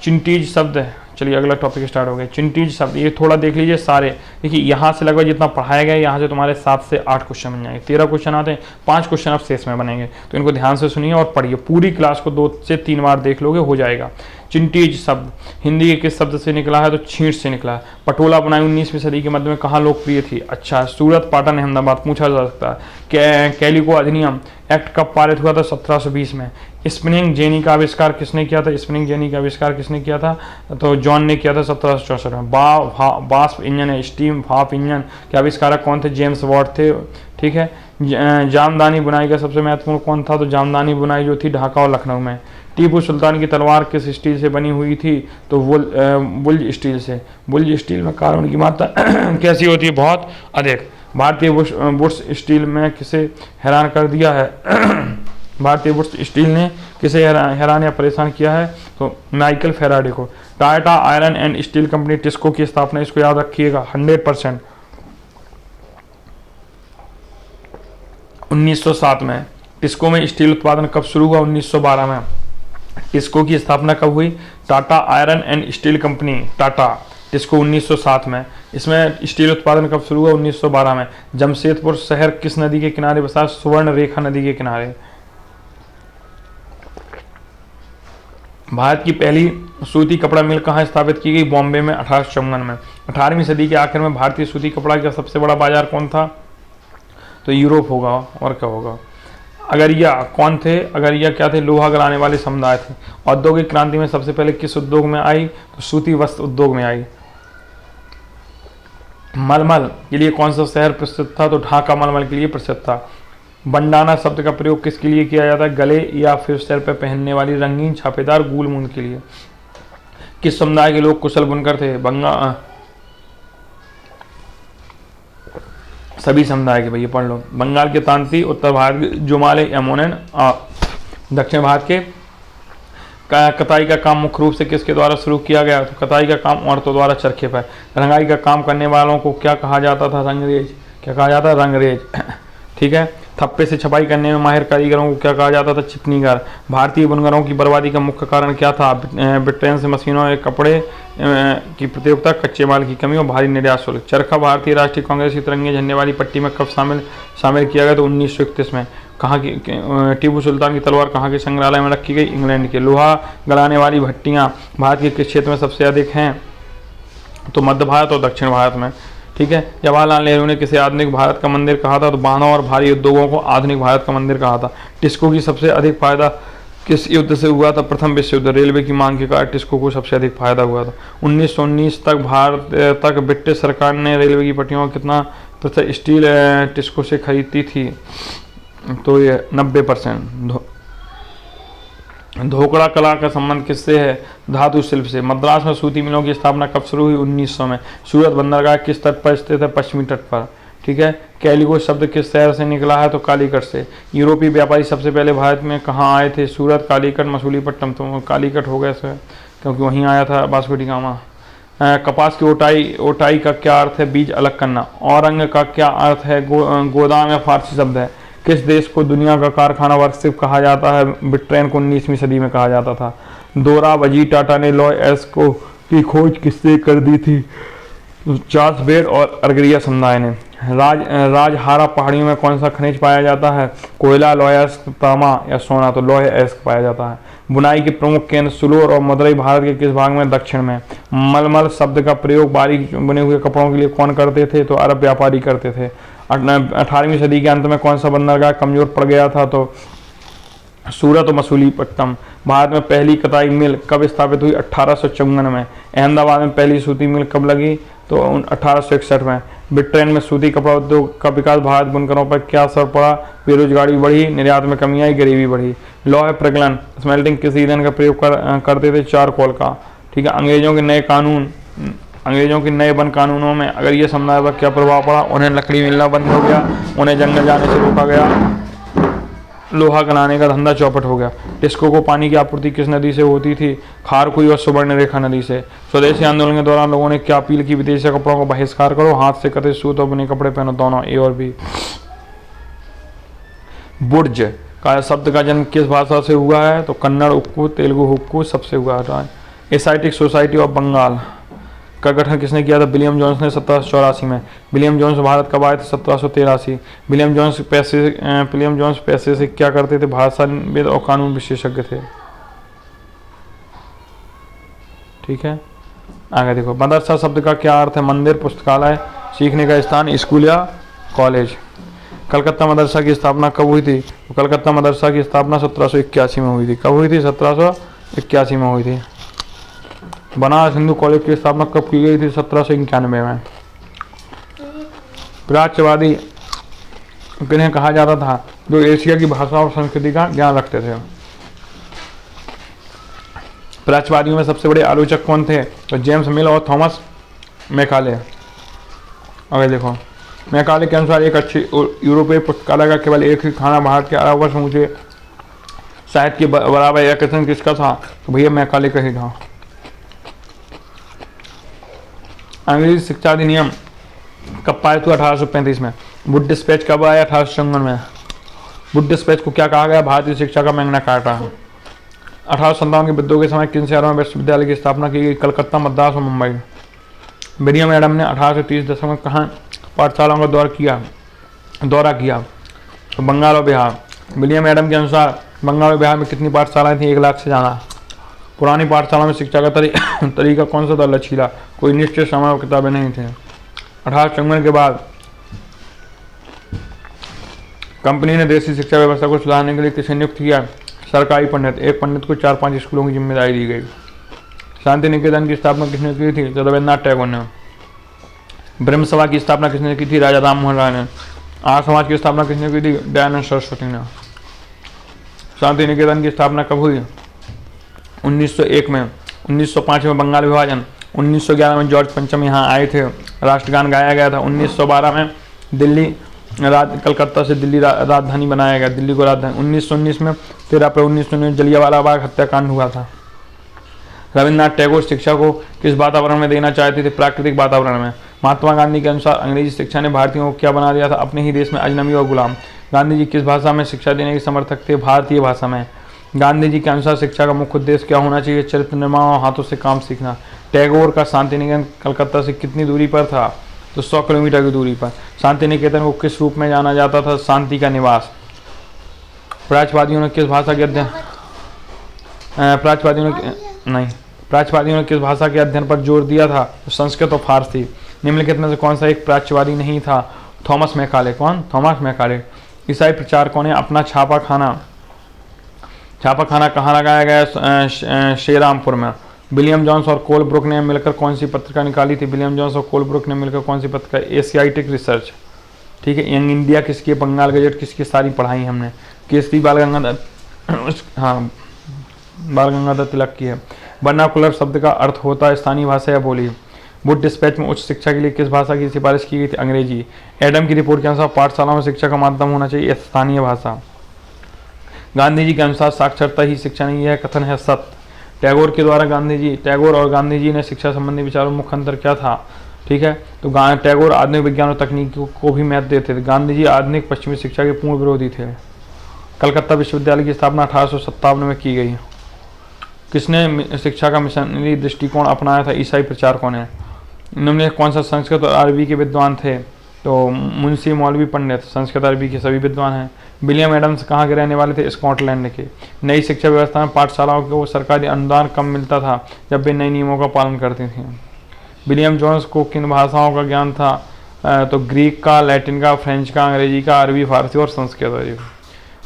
चिंटीज शब्द चलिए अगला टॉपिक स्टार्ट हो गया। चिंटीज शब्द, ये थोड़ा देख लीजिए सारे। देखिए यहाँ से लगभग जितना पढ़ाया गया, यहाँ से तुम्हारे 7 से 8 क्वेश्चन बन जाएंगे। 13 क्वेश्चन आते हैं, 5 क्वेश्चन अब शेष में बनेंगे, तो इनको ध्यान से सुनिए और पढ़िए। पूरी क्लास को 2 से 3 बार देख लोगे, हो जाएगा। चिंटीज शब्द हिंदी के किस शब्द से निकला है? तो छींट से निकला है। पटोला बनाई 19वीं सदी के मध्य में कहाँ लोकप्रिय थी? अच्छा, सूरत, पाटन, अहमदाबाद। पूछा जा सकता है। कैलिको अधिनियम एक्ट कब पारित हुआ था? 1720 में। स्पिनिंग जेनी का आविष्कार किसने किया था? स्पिनिंग जेनी का आविष्कार किसने किया था? तो जॉन ने किया था 1764 में। वाष्प इंजन है, स्टीम भाप इंजन के आविष्कारक कौन थे? जेम्स वॉट थे। ठीक है। जामदानी बुनाई का सबसे महत्वपूर्ण कौन था? तो जामदानी बुनाई जो थी ढाका और लखनऊ में। टीपू सुल्तान की तलवार किस स्टील से बनी हुई थी? तो बुल्ज स्टील से। बुल्ज स्टील में कार्बन की मात्रा कैसी होती है? बहुत अधिक। भारतीय बुश स्टील में किसे हैरान कर दिया है? भारतीय बुश स्टील ने किसे हैरान या परेशान किया है? तो माइकल फेराडे को। Tata iron and steel company TISCO की स्थापना, इसको याद रखिएगा, 100% 1907 में। टिस्को में स्टील उत्पादन कब शुरू हुआ? 1912 में। टिस्को की स्थापना कब हुई? Tata iron and steel company, Tata, TISCO 1907 में। इसमें स्टील उत्पादन कब शुरू हुआ? 1912 में। जमशेदपुर शहर किस नदी के किनारे बसा है? सुवर्ण रेखा नदी के किनारे। भारत की पहली सूती कपड़ा मिल कहाँ स्थापित की गई? बॉम्बे में, 1854 में। 18वीं सदी के आखिर में भारतीय सूती कपड़ा का सबसे बड़ा बाजार कौन था? तो यूरोप होगा, और क्या होगा? अगरिया कौन थे? अगरिया क्या थे? लोहा गलाने वाले समुदाय थे। औद्योगिक क्रांति में सबसे पहले किस उद्योग में आई? तो सूती वस्त्र उद्योग में आई। मलमल के लिए कौन सा शहर प्रसिद्ध था? तो ढाका मलमल के लिए प्रसिद्ध था। बंडाना शब्द का प्रयोग किसके लिए किया जाता है? गले या फिर सिर पर पहनने वाली रंगीन छापेदार गूल मूंद के लिए। किस समुदाय के लोग कुशल बुनकर थे? सभी समुदाय के, भैया पढ़ लो। बंगाल के तांती, उत्तर भारत के जुमाले यमोनन, दक्षिण भारत के कताई का काम मुख्य रूप से किसके द्वारा शुरू किया गया? तो कताई का काम औरतों द्वारा चरखे पर। रंगाई का काम करने वालों को क्या कहा जाता था? रंगरेज। क्या कहा जाता? रंगरेज। ठीक है। थप्पे से छपाई करने में माहिर कारीगरों को क्या कहा जाता था? चिपनीगर। भारतीय बुनकरों की बर्बादी का मुख्य कारण क्या था? ब्रिटेन से मशीनों या कपड़े की प्रतियोगिता, कच्चे माल की कमी और भारी निर्यात शुल्क। चरखा भारतीय राष्ट्रीय कांग्रेस की तिरंगे झंडे वाली पट्टी में कब शामिल किया गया? तो 1931 में। कहाँ की टीपू सुल्तान की तलवार कहाँ के संग्रहालय में रखी गई? इंग्लैंड के। लोहा गलाने वाली भट्टियाँ भारत के किस क्षेत्र में सबसे अधिक हैं? तो मध्य भारत और दक्षिण भारत में। ठीक है। जवाहरलाल नेहरू ने किसे आधुनिक भारत का मंदिर कहा था? तो बांधों और भारी उद्योगों को आधुनिक भारत का मंदिर कहा था। टिस्को की सबसे अधिक फायदा किस युद्ध से हुआ था? प्रथम विश्व युद्ध। रेलवे की मांग के कारण टिस्को को सबसे अधिक फायदा हुआ था। 1919 तक भारत तक ब्रिटिश सरकार ने रेलवे की पटरियों का कितना प्रतिशत स्टील टिस्को से खरीदती थी? तो ये 90%। धोकड़ा कला का संबंध किससे है? धातु शिल्प से। मद्रास में सूती मिलों की स्थापना कब शुरू हुई? 1900 में। सूरत बंदरगाह किस तट पर स्थित है? पश्चिमी तट पर। ठीक है। कैलिको शब्द किस शहर से निकला है? तो कालीकट से। यूरोपीय व्यापारी सबसे पहले भारत में कहाँ आए थे? सूरत, कालीकट, मसूलीपट्टनम। तो कालीकट हो गया सर, क्योंकि वहीं आया था वास्को डी गामा। कपास की ओटाई का क्या अर्थ है? बीज अलग करना। औरंग का क्या अर्थ है? गोदाम या फारसी शब्द है। किस देश को दुनिया का कारखाना वर्कशिप कहा जाता है? ब्रिटेन को 19वीं सदी में कहा जाता था। दोराबजी टाटा ने लॉय एस को की खोज किससे कर दी थी? चार्ल्स बेड और अरगरिया समुदाय ने। राजहारा पहाड़ियों में कौन सा खनिज पाया जाता है? कोयला, लौह, तांबा या सोना? तो लौह अयस्क पाया जाता है। बुनाई के प्रमुख केंद्र सुलोर और मदुरई भारत के किस भाग में? दक्षिण में। मलमल शब्द का प्रयोग बारीक बने हुए कपड़ों के लिए कौन करते थे? तो अरब व्यापारी करते थे। 18वीं सदी के अंत में कौन सा बंदरगाह कमजोर पड़ गया था? तो सूरत और मसूलीपट्टनम। भारत में पहली कताई मिल कब स्थापित हुई? 1854 में। अहमदाबाद में पहली सूती मिल कब लगी? तो 1861 में। ब्रिटेन में सूती कपड़ा उद्योग का विकास भारत बुनकरों पर क्या असर पड़ा? बेरोजगारी बढ़ी, निर्यात में कमी आई, गरीबी बढ़ी। लौह प्रगलन स्मेल्टिंग किस ईंधन का प्रयोग करते थे? चारकोल का। ठीक है। अंग्रेजों के नए वन कानूनों में अगर ये समुदाय पर क्या प्रभाव पड़ा? उन्हें लकड़ी मिलना बंद हो गया, उन्हें जंगल जाने से रोका गया, लोहा गलाने का धंधा चौपट हो गया। टिस्को को पानी की आपूर्ति किस नदी से होती थी? खारकुई और सुवर्ण रेखा नदी से। स्वदेशी आंदोलन के दौरान लोगों ने क्या अपील की? विदेशी कपड़ों को बहिष्कार करो, हाथ से कते सूत और बुने कपड़े पहनो, दोनों, ए और बी। बुर्ज का शब्द का जन्म किस भाषा से हुआ है? तो कन्नड़ उक्कू, तेलुगु हुक्कू सबसे हुआ है। एशियाटिक सोसाइटी ऑफ बंगाल का गठन किसने किया था? विलियम जोन्स ने 1784 में। विलियम जोन्स भारत कब आए थे? 1783। विलियम जोन्स पैसे से क्या करते थे? भाषाविद और कानून विशेषज्ञ थे। ठीक है, आगे देखो। मदरसा शब्द का क्या अर्थ है? मंदिर, पुस्तकालय, सीखने का स्थान, स्कूल या कॉलेज। कलकत्ता मदरसा की स्थापना कब हुई थी? तो कलकत्ता मदरसा की स्थापना 1781 में हुई थी। कब हुई थी? 1781 में हुई थी। बनारस हिंदू कॉलेज की स्थापना कब की गई थी? 1791 में। प्राच्यवादी किन्हें कहा जाता था? जो एशिया की भाषा और संस्कृति का ज्ञान रखते थे। प्राच्यवादियों में सबसे बड़े आलोचक कौन थे? तो जेम्स मिल और थॉमस मैकाले। आगे देखो। मैकाले के अनुसार एक अच्छी यूरोपीय पुस्तकालय का केवल एक ही खाना भारत के अरब मुझे साहित्य के बराबर यह कथन किसका था? तो भैया मैकाले का ही था। अंग्रेजी शिक्षा अधिनियम कब पारित हुआ? 1835 में। वुड डिस्पैच कब आया? 1854 में। वुड डिस्पैच को क्या कहा गया? भारतीय शिक्षा का मैग्ना कार्टा। 1857 के विद्रोह के समय किन शहरों में विश्वविद्यालय की स्थापना की गई? कलकत्ता, मद्रास और मुंबई। विलियम एडम ने 1830 दशक में कहाँ पाठशालाओं का दौरा किया? तो बंगाल और बिहार। विलियम एडम के अनुसार बंगाल और बिहार में कितनी पाठशालाएं थी? 1 लाख से ज़्यादा। पुरानी पाठशाला में शिक्षा का तरीका कौन सा था? लचीला, कोई निश्चित समय और किताबें नहीं थे। 1854 के बाद कंपनी ने देशी शिक्षा व्यवस्था को सुधारने के लिए किसे नियुक्त किया? सरकारी पंडित। एक पंडित को 4-5 स्कूलों की जिम्मेदारी दी गई। शांति निकेतन की स्थापना किसने की थी? तो रविन्द्रनाथ टैगोर ने। ब्रह्म सभा की स्थापना किसने की थी? राजा राम मोहन राय ने। आर्य समाज की स्थापना किसने की थी? दयानंद सरस्वती ने। शांति निकेतन की स्थापना कब हुई? 1901 में। 1905 में बंगाल विभाजन। 1911 में जॉर्ज पंचम यहाँ आए थे, राष्ट्रगान गाया गया था। 1912 में कलकत्ता से दिल्ली राजधानी बनाया गया, दिल्ली को राजधानी। 1919 में 13 अप्रैल 1919 जलियांवाला बाग हत्याकांड हुआ था। रविन्द्रनाथ टैगोर शिक्षा को किस वातावरण में देना चाहते थे? प्राकृतिक वातावरण में। महात्मा गांधी के अनुसार अंग्रेजी शिक्षा ने भारतीयों को क्या बना दिया था? अपने ही देश में अजनबी और गुलाम। गांधी जी किस भाषा में शिक्षा देने के समर्थक थे? भारतीय भाषा में। गांधी जी के अनुसार शिक्षा का मुख्य उद्देश्य क्या होना चाहिए? चरित्र निर्माण और हाथों से काम सीखना। टैगोर का शांति निकेतन कलकत्ता से कितनी दूरी पर था? तो 100 किलोमीटर की दूरी पर। शांति निकेतन को किस रूप में जाना जाता था? शांति का निवास। प्राच्यवादियों ने किस भाषा के अध्ययन प्राच्यवादियों ने किस भाषा के अध्ययन पर जोर दिया था? संस्कृत और फारसी। निम्नलिखित में से कौन सा एक प्राच्यवादी नहीं था? Thomas Macaulay. कौन? Thomas Macaulay. ईसाई प्रचारकों ने अपना छापाखाना कहाँ लगाया गया? श्रीरामपुर में। विलियम जोन्स और कोलब्रुक ने मिलकर कौन सी पत्रिका निकाली थी? विलियम जोन्स और कोलब्रुक ने मिलकर कौन सी पत्रिका? Asiatic research. ठीक है। यंग इंडिया किसकी? बंगाल गजेट किसकी? सारी पढ़ाई हमने। केसरी बाल गंगाधर तिलक की है। वर्नाकुलर शब्द का अर्थ होता है स्थानीय भाषा या बोली। वुड डिस्पैच में उच्च शिक्षा के लिए किस भाषा की सिफारिश की गई थी? अंग्रेजी। एडम की रिपोर्ट के अनुसार पाठशालाओं में शिक्षा का माध्यम होना चाहिए स्थानीय भाषा। गांधी जी के अनुसार साक्षरता ही शिक्षा नहीं, यह कथन है सत्य। टैगोर के द्वारा टैगोर और गांधी जी ने शिक्षा संबंधी विचारों में मुख्य अंतर क्या था? ठीक है, तो टैगोर आधुनिक विज्ञान और तकनीक को भी महत्व देते थे। गांधी जी आधुनिक पश्चिमी शिक्षा के पूर्ण विरोधी थे। कलकत्ता विश्वविद्यालय की स्थापना 1857 में की गई। किसने शिक्षा का मिशनरी दृष्टिकोण अपनाया था? ईसाई प्रचारकों ने। इन्होंने कौन सा संस्कृत और अरबी के विद्वान थे? तो मुंशी मौलवी पंडित। संस्कृत अरबी के सभी विद्वान हैं। विलियम एडम्स कहाँ के रहने वाले थे? स्कॉटलैंड के। नई शिक्षा व्यवस्था में पाठशालाओं को सरकारी अनुदान कम मिलता था जब वे नए नियमों का पालन करती थी। विलियम जोन्स को किन भाषाओं का ज्ञान था? तो ग्रीक का, लैटिन का, फ्रेंच का, अंग्रेजी का, अरबी, फारसी और संस्कृत।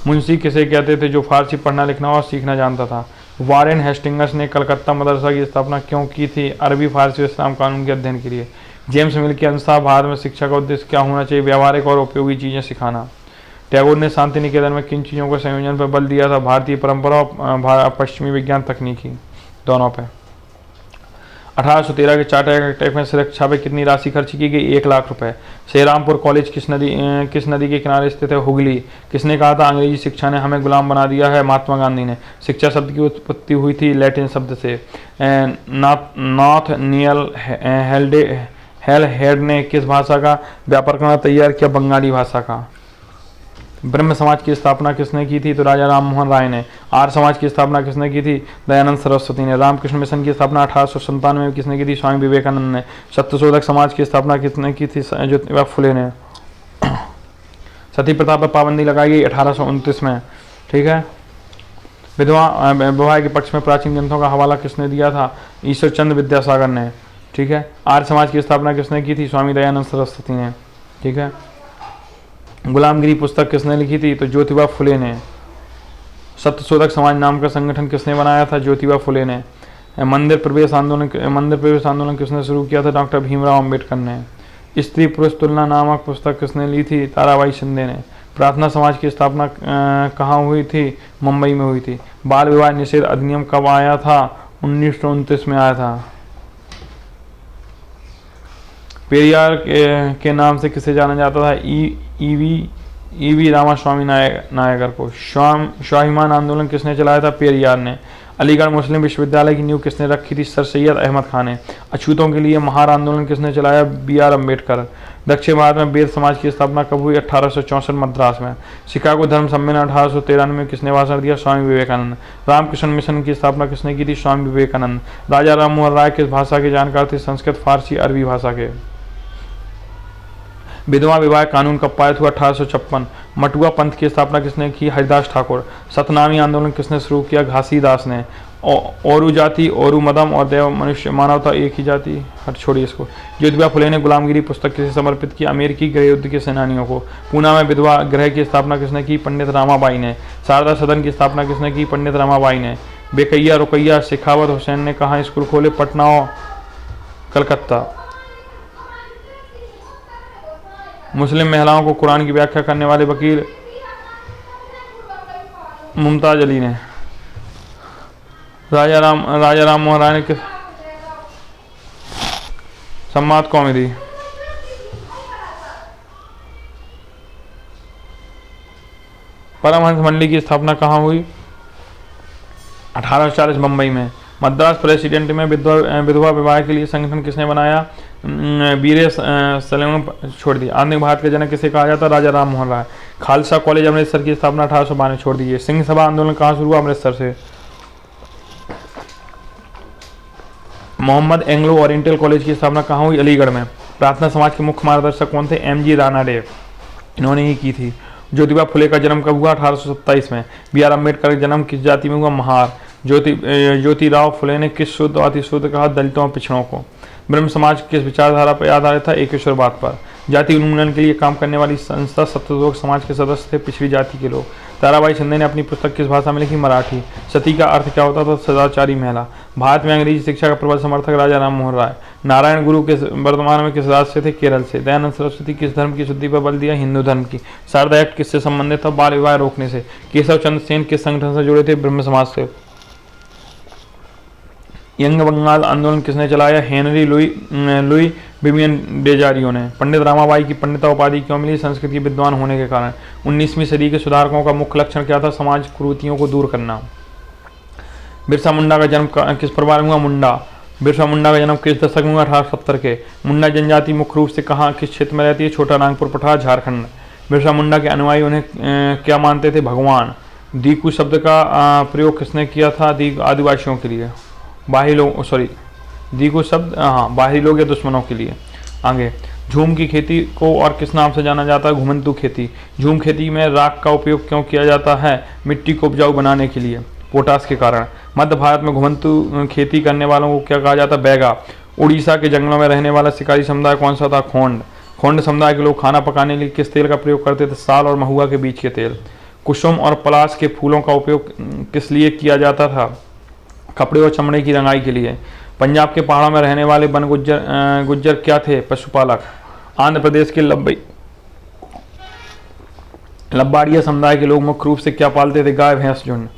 मुंशी किसे कहते थे जो फारसी पढ़ना लिखना और सीखना जानता था? वारेन हेस्टिंग्स ने कलकत्ता मदरसा की स्थापना क्यों की थी? अरबी, फारसी और इस्लाम कानून के अध्ययन के लिए। जेम्स मिल के अनुसार भारत में शिक्षा का उद्देश्य क्या होना चाहिए? व्यावहारिक और उपयोगी चीज़ें सिखाना। टैगोर ने शांति निकेतन में किन चीज़ों को संयोजन पर बल दिया था? भारतीय परंपरा और पश्चिमी विज्ञान तकनीकी, दोनों पे। 1813 के चार्टर एक्ट में सुरक्षा पे कितनी राशि खर्च की गई? 1 लाख रुपए। श्रीरामपुर कॉलेज किस नदी के किनारे स्थित है? हुगली। किसने कहा था अंग्रेजी शिक्षा ने हमें गुलाम बना दिया है? महात्मा गांधी ने। शिक्षा शब्द की उत्पत्ति हुई थी लैटिन शब्द से। नाथनियल हेल हेड ने किस भाषा का व्याकरण तैयार किया? बंगाली भाषा का। ब्रह्म समाज की स्थापना किसने की थी? तो राजा राम मोहन राय ने। आर्य समाज की स्थापना किसने की थी? दयानंद सरस्वती ने। रामकृष्ण मिशन की स्थापना 1897 में किसने की थी? स्वामी विवेकानंद ने। सत्यशोधक समाज की स्थापना किसने की थी? ज्योतिबा फुले ने। सती प्रथा पर पाबंदी लगाई गई 1829 में। ठीक है। विधवा विवाह के पक्ष में प्राचीन ग्रंथों का हवाला किसने दिया था? ईश्वर चंद्र विद्यासागर ने। ठीक है। आर्य समाज की स्थापना किसने की थी? स्वामी दयानंद सरस्वती ने। ठीक है। गुलामगिरी पुस्तक किसने लिखी थी? तो ज्योतिबा फुले ने। सत्यशोधक समाज नाम का संगठन किसने बनाया था? ज्योतिबा फुले ने। मंदिर प्रवेश आंदोलन किसने शुरू किया था? डॉक्टर भीमराव अंबेडकर ने। स्त्री पुरुष तुलना नामक पुस्तक किसने ली थी? ताराबाई शिंदे ने। प्रार्थना समाज की स्थापना कहाँ हुई थी? मुंबई में हुई थी। बाल विवाह निषेध अधिनियम कब आया था? 1929 में आया था। पेरियार के नाम से किसे जाना जाता था? ईवी रामास्वामी नायकर को। स्वाभिमान आंदोलन किसने चलाया था? पेरियार ने। अलीगढ़ मुस्लिम विश्वविद्यालय की नींव किसने रखी थी? सर सैयद अहमद खान ने। अछूतों के लिए महार आंदोलन किसने चलाया? BR अम्बेडकर। दक्षिण भारत में बेद समाज की स्थापना कब हुई? 1864 मद्रास में। शिकागो धर्म सम्मेलन 1893 में किसने भाषण दिया? स्वामी विवेकानंद। रामकृष्ण मिशन की स्थापना किसने की थी? स्वामी विवेकानंद। राजा राम मोहन राय किस भाषा के जानकार थे? संस्कृत, फारसी, अरबी भाषा के। विधवा विवाह कानून कब पारित हुआ? 1856। मटुआ पंथ की स्थापना किसने की? हरिदास ठाकुर। सतनामी आंदोलन किसने शुरू किया? घासीदास ने। औरु जाति, औरु मदम और देव मनुष्य मानवता एक ही जाति। हट छोड़िए इसको। ज्योतिबा फुले ने गुलामगिरी पुस्तक किसे समर्पित की? अमेरिकी गृह युद्ध के सेनानियों को। पूना में विधवा गृह की स्थापना किसने की? पंडित रामाबाई ने। शारदा सदन की स्थापना किसने की? पंडित रामाबाई ने। बेकैया रुकैया शेखावत हुसैन ने कहाँ स्कूल खोले? पटना और कलकत्ता। मुस्लिम महिलाओं को कुरान की व्याख्या करने वाले वकील मुमताज अली ने। राजा राम मोहन राय ने किस सम्माद कॉमेडी। परमहंस मंडली की स्थापना कहाँ हुई? 1840 मुंबई में। मद्रास प्रेसिडेंट में विधवा विवाह के लिए संगठन किसने बनाया? वीरे सलेम छोड़ दिया। आधुनिक भारत के जनक किसे कहा जाता? राजा राम मोहन राय। खालसा कॉलेज अमृतसर की स्थापना 1892 छोड़ दीजिए। सिंह सभा आंदोलन कहाँ शुरू हुआ? अमृतसर से। मोहम्मद एंग्लो ओरिएंटल कॉलेज की स्थापना कहाँ हुई? अलीगढ़ में। प्रार्थना समाज के मुख्य मार्गदर्शक कौन थे? MG रानाडे, इन्होंने ही की थी। ज्योतिबा फुले का जन्म कब हुआ? 1827 में। BR अम्बेडकर का जन्म किस जाति में हुआ? महार। ज्योतिराव फुले ने किस शुद्ध और अतिशुद्ध कहा? दलितों और पिछड़ों को। ब्रह्म समाज किस विचारधारा पर आधारित था? एकेश्वरवाद पर। जाति उन्मूलन के लिए काम करने वाली संस्था सत्यशोधक समाज के सदस्य थे पिछड़ी जाति के लोग। ताराबाई शिंदे ने अपनी पुस्तक किस भाषा में लिखी? मराठी। सती का अर्थ क्या होता था? सदाचारी महिला। भारत में अंग्रेजी शिक्षा का प्रबल समर्थक राजा राम मोहन राय। नारायण गुरु के वर्तमान में किस राज्य से थे? केरल से। दयानंद सरस्वती किस धर्म की शुद्धि पर बल दिया? हिंदू धर्म की। शारदा एक्ट किससे संबंधित था? बाल विवाह रोकने से। केशव चंद्र सेन किस संगठन से जुड़े थे? ब्रह्म समाज से। यंग बंगाल आंदोलन किसने चलाया? हेनरी लुई विवियन डेजारियो ने। पंडित रामाबाई की पंडिता उपाधि क्यों मिली? संस्कृत की विद्वान होने के कारण। 19वीं सदी के सुधारकों का मुख्य लक्षण क्या था? समाज कुरीतियों को दूर करना। बिरसा मुंडा का जन्म किस परिवार में हुआ? मुंडा। बिरसा मुंडा का जन्म किस दशक में हुआ? 1870 के। मुंडा जनजाति मुख्य रूप से कहाँ किस क्षेत्र में रहती है? छोटा नागपुर पठार, झारखंड। बिरसा मुंडा के अनुयायी उन्हें क्या मानते थे? भगवान। दीकू शब्द का प्रयोग किसने किया था? आदिवासियों के लिए। बाहरी लोग, सॉरी, दीकू शब्द बाहरी लोग या दुश्मनों के लिए। आगे, झूम की खेती को और किस नाम से जाना जाता है? घुमंतू खेती। झूम खेती में राख का उपयोग क्यों किया जाता है? मिट्टी को उपजाऊ बनाने के लिए, पोटास के कारण। मध्य भारत में घुमंतू खेती करने वालों को क्या कहा जाता है? बैगा। उड़ीसा के जंगलों में रहने वाला शिकारी समुदाय कौन सा था? खोंड। खोंड समुदाय के लोग खाना पकाने के लिए किस तेल का प्रयोग करते थे? साल और महुआ के बीज के तेल। कुसुम और पलाश के फूलों का उपयोग किस लिए किया जाता था? कपड़े और चमड़े की रंगाई के लिए। पंजाब के पहाड़ों में रहने वाले बन गुज्जर क्या थे? पशुपालक। आंध्र प्रदेश के लब्बाड़िया समुदाय के लोग मुख्य रूप से क्या पालते थे? गाय भैंस झुंड।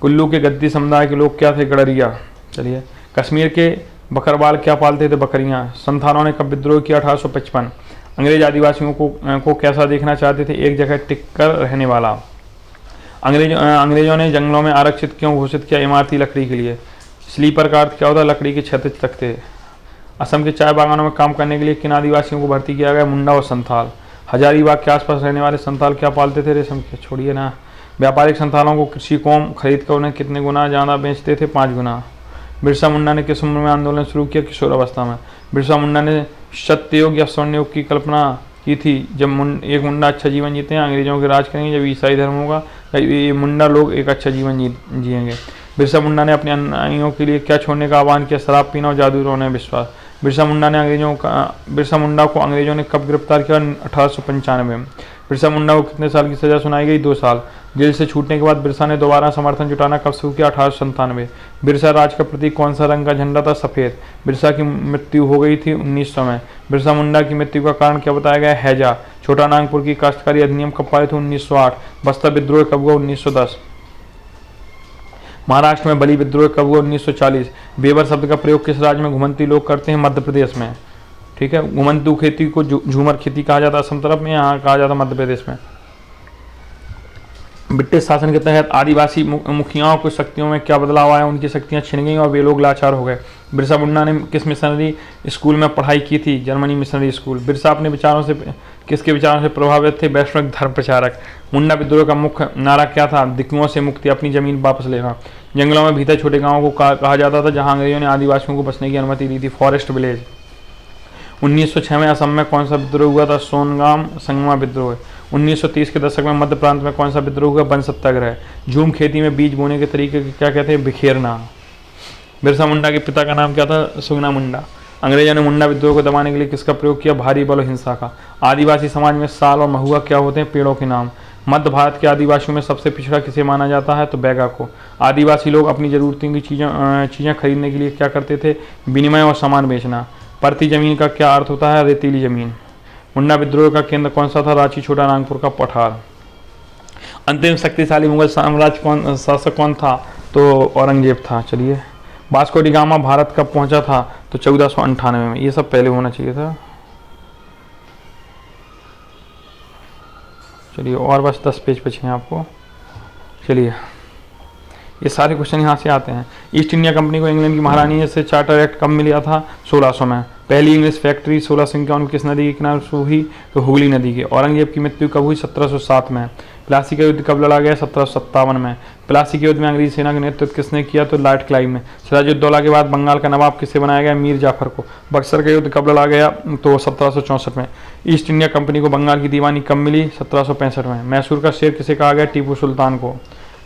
कुल्लू के गद्दी समुदाय के लोग क्या थे? गडरिया। चलिए, कश्मीर के बकरवाल क्या पालते थे? बकरियां। संथालों ने कब विद्रोह किया? 1855। अंग्रेज आदिवासियों को कैसा देखना चाहते थे? एक जगह टिक कर रहने वाला। अंग्रेजों ने जंगलों में आरक्षित क्यों घोषित किया? इमारती लकड़ी के लिए। स्लीपर का अर्थ क्या होता है? लकड़ी के क्षैतिज तख्ते। असम के चाय बागानों में काम करने के लिए किन आदिवासियों को भर्ती किया गया? मुंडा और संथाल। हजारीबाग के आसपास रहने वाले संथाल क्या पालते थे? रेशम के। छोड़िए ना। व्यापारिक संथालों को कृषि कौम खरीद कर उन्हें कितने गुना ज़्यादा बेचते थे? 5 गुना। बिरसा मुंडा ने किस उम्र में आंदोलन शुरू किया? किशोर अवस्था में। बिरसा मुंडा ने सत्ययुग या स्वर्णयुग की कल्पना की थी, जब एक मुंडा अच्छा जीवन जीते हैं, अंग्रेजों के राज करेंगे, जब ईसाई धर्म होगा, ये मुंडा लोग एक अच्छा जीवन जिएंगे। बिरसा मुंडा ने अपने अनुयायियों के लिए क्या छोड़ने का आह्वान किया? शराब पीना और जादू में विश्वास। बिरसा मुंडा को अंग्रेजों ने कब गिरफ्तार किया? 1895 में। बिरसा मुंडा को कितने साल की सजा सुनाई गई? 2 साल। जेल से छूटने के बाद बिरसा ने दोबारा समर्थन जुटाना कब शुरू किया? 1897। बिरसा राज का प्रतीक कौन सा रंग का झंडा था? सफेद। बिरसा की मृत्यु हो गई थी 1900 में। बिरसा मुंडा की मृत्यु का कारण क्या बताया गया? हैजा। छोटा नागपुर की काश्तकारी अधिनियम कब पारित हुआ? 1908। बस्तर विद्रोह कब हुआ? 1910। महाराष्ट्र में बलि विद्रोह कब हुआ? 1940। बेवर शब्द का प्रयोग किस राज्य में घुमंती लोग करते हैं? मध्य प्रदेश में। ठीक है। घुमंतू खेती को झूमर खेती कहा जाता है असम तरफ में, यहाँ कहा जाता है मध्य प्रदेश में। ब्रिटिश शासन के तहत आदिवासी मुखियाओं की शक्तियों में क्या बदलाव आया? उनकी शक्तियां छिन गईं और वे लोग लाचार हो गए। बिरसा मुंडा ने किस मिशनरी स्कूल में पढ़ाई की थी? Germany missionary school. बिरसा अपने विचारों से किसके विचारों से प्रभावित थे? वैष्णविक धर्म प्रचारक। मुंडा विद्रोह का मुख्य नारा क्या था? दिक्कुओं से मुक्ति, अपनी जमीन वापस लेना। जंगलों में भीतर छोटे गाँवों को कहा जाता था जहाँ अंग्रेजों ने आदिवासियों को बसने की अनुमति दी थी, फॉरेस्ट विलेज। 1906 में असम में कौन सा विद्रोह हुआ था? सोनगाम संगमा विद्रोह। 1930 के दशक में मध्य प्रांत में कौन सा विद्रोह हुआ? वन सत्याग्रह। झूम खेती में बीज बोने के तरीके को क्या कहते हैं? बिखेरना। बिरसा मुंडा के पिता का नाम क्या था? सुगना मुंडा। अंग्रेजों ने मुंडा विद्रोह को दबाने के लिए किसका प्रयोग किया? भारी बल और हिंसा का। आदिवासी समाज में साल और महुआ क्या होते हैं? पेड़ों के नाम। मध्य भारत के आदिवासियों में सबसे पिछड़ा किसे माना जाता है? तो बैगा को। आदिवासी लोग अपनी जरूरतों की चीज़ें खरीदने के लिए क्या करते थे? विनिमय और सामान बेचना। परती जमीन का क्या अर्थ होता है? रेतीली जमीन। मुंडा विद्रोह का केंद्र कौन सा था? रांची, छोटा नागपुर का पठार। अंतिम शक्तिशाली मुगल साम्राज्य शासक कौन था? तो औरंगजेब था। चलिए। वास्को डी गामा भारत कब पहुंचा था? तो 1498 में। ये सब पहले होना चाहिए था। चलिए, और बस 10 पेज बचे हैं आपको। चलिए, ये सारे क्वेश्चन यहाँ से आते हैं। ईस्ट इंडिया कंपनी को इंग्लैंड की महारानी से चार्टर एक्ट कब मिला था? 1600 में। पहली इंग्लिश फैक्ट्री 1651 किस नदी के किनारे शुरू हुई? तो हुगली नदी के। औरंगजेब की मृत्यु कब हुई? 1707 में। प्लासी का युद्ध कब लड़ा गया? 1757 में। प्लासी के युद्ध में अंग्रेजी सेना का नेतृत्व किसने किया? तो लॉर्ड क्लाइव ने। सिराजुद्दौला के बाद बंगाल का नवाब किसे बनाया गया? मीर जाफर को। बक्सर का युद्ध कब लड़ा गया? तो 1764 में। ईस्ट इंडिया कंपनी को बंगाल की दीवानी कब मिली? 1765 में। मैसूर का शेर किसे कहा गया? टीपू सुल्तान को।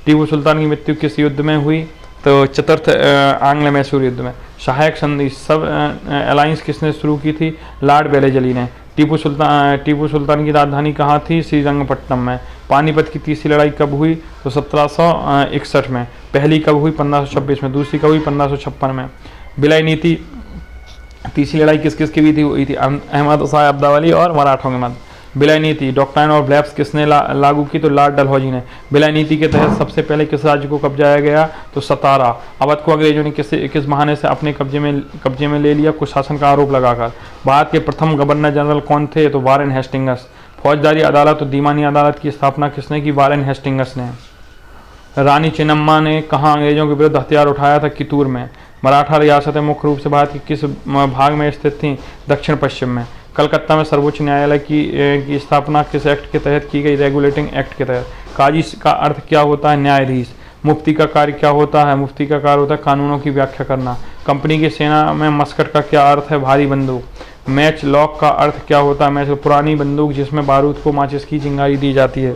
टीपू सुल्तान की मृत्यु किस युद्ध में हुई? तो चतुर्थ आंग्ल मैसूर युद्ध में। सहायक संधि सब अलायंस किसने शुरू की थी? लॉर्ड वेलेजली ने। टीपू सुल्तान की राजधानी कहाँ थी? श्रीरंगपट्टनम में। पानीपत की तीसरी लड़ाई कब हुई? तो 1761 में। पहली कब हुई? 1526 में। दूसरी कब हुई? 1556 में। विलय नीति तीसरी लड़ाई किस किस की भी थी? हुई थी अहमद शाह अब्दावली और मराठों के मध्य। विलय नीति डॉक्ट्राइन और ब्लैप्स किसने लागू की? तो लॉर्ड डलहौजी ने। विलय नीति के तहत सबसे पहले किस राज्य को कब्जाया गया? तो सतारा। अवध को अंग्रेजों ने किस बहाने से अपने कब्जे में ले लिया? कुशासन का आरोप लगाकर। भारत के प्रथम गवर्नर जनरल कौन थे? तो वारेन हेस्टिंग्स। फौजदारी अदालत और दीवानी अदालत की स्थापना किसने की? वारेन हेस्टिंग्स ने। रानी चेन्नम्मा ने कहाँ अंग्रेजों के विरुद्ध हथियार उठाया था? कितूर में। मराठा रियासतें मुख्य रूप से भारत के किस भाग में स्थित थीं? दक्षिण पश्चिम में। कलकत्ता में सर्वोच्च न्यायालय की स्थापना किस एक्ट के तहत की गई? रेगुलेटिंग एक्ट के तहत। काजी का अर्थ क्या होता है? न्यायाधीश। मुफ्ती का कार्य क्या होता है? मुफ्ती का कार्य होता है कानूनों की व्याख्या करना। कंपनी की सेना में मस्कट का क्या अर्थ है? भारी बंदूक। मैच लॉक का अर्थ क्या होता है? मैच पुरानी बंदूक जिसमें बारूद को माचिस की चिंगारी दी जाती है।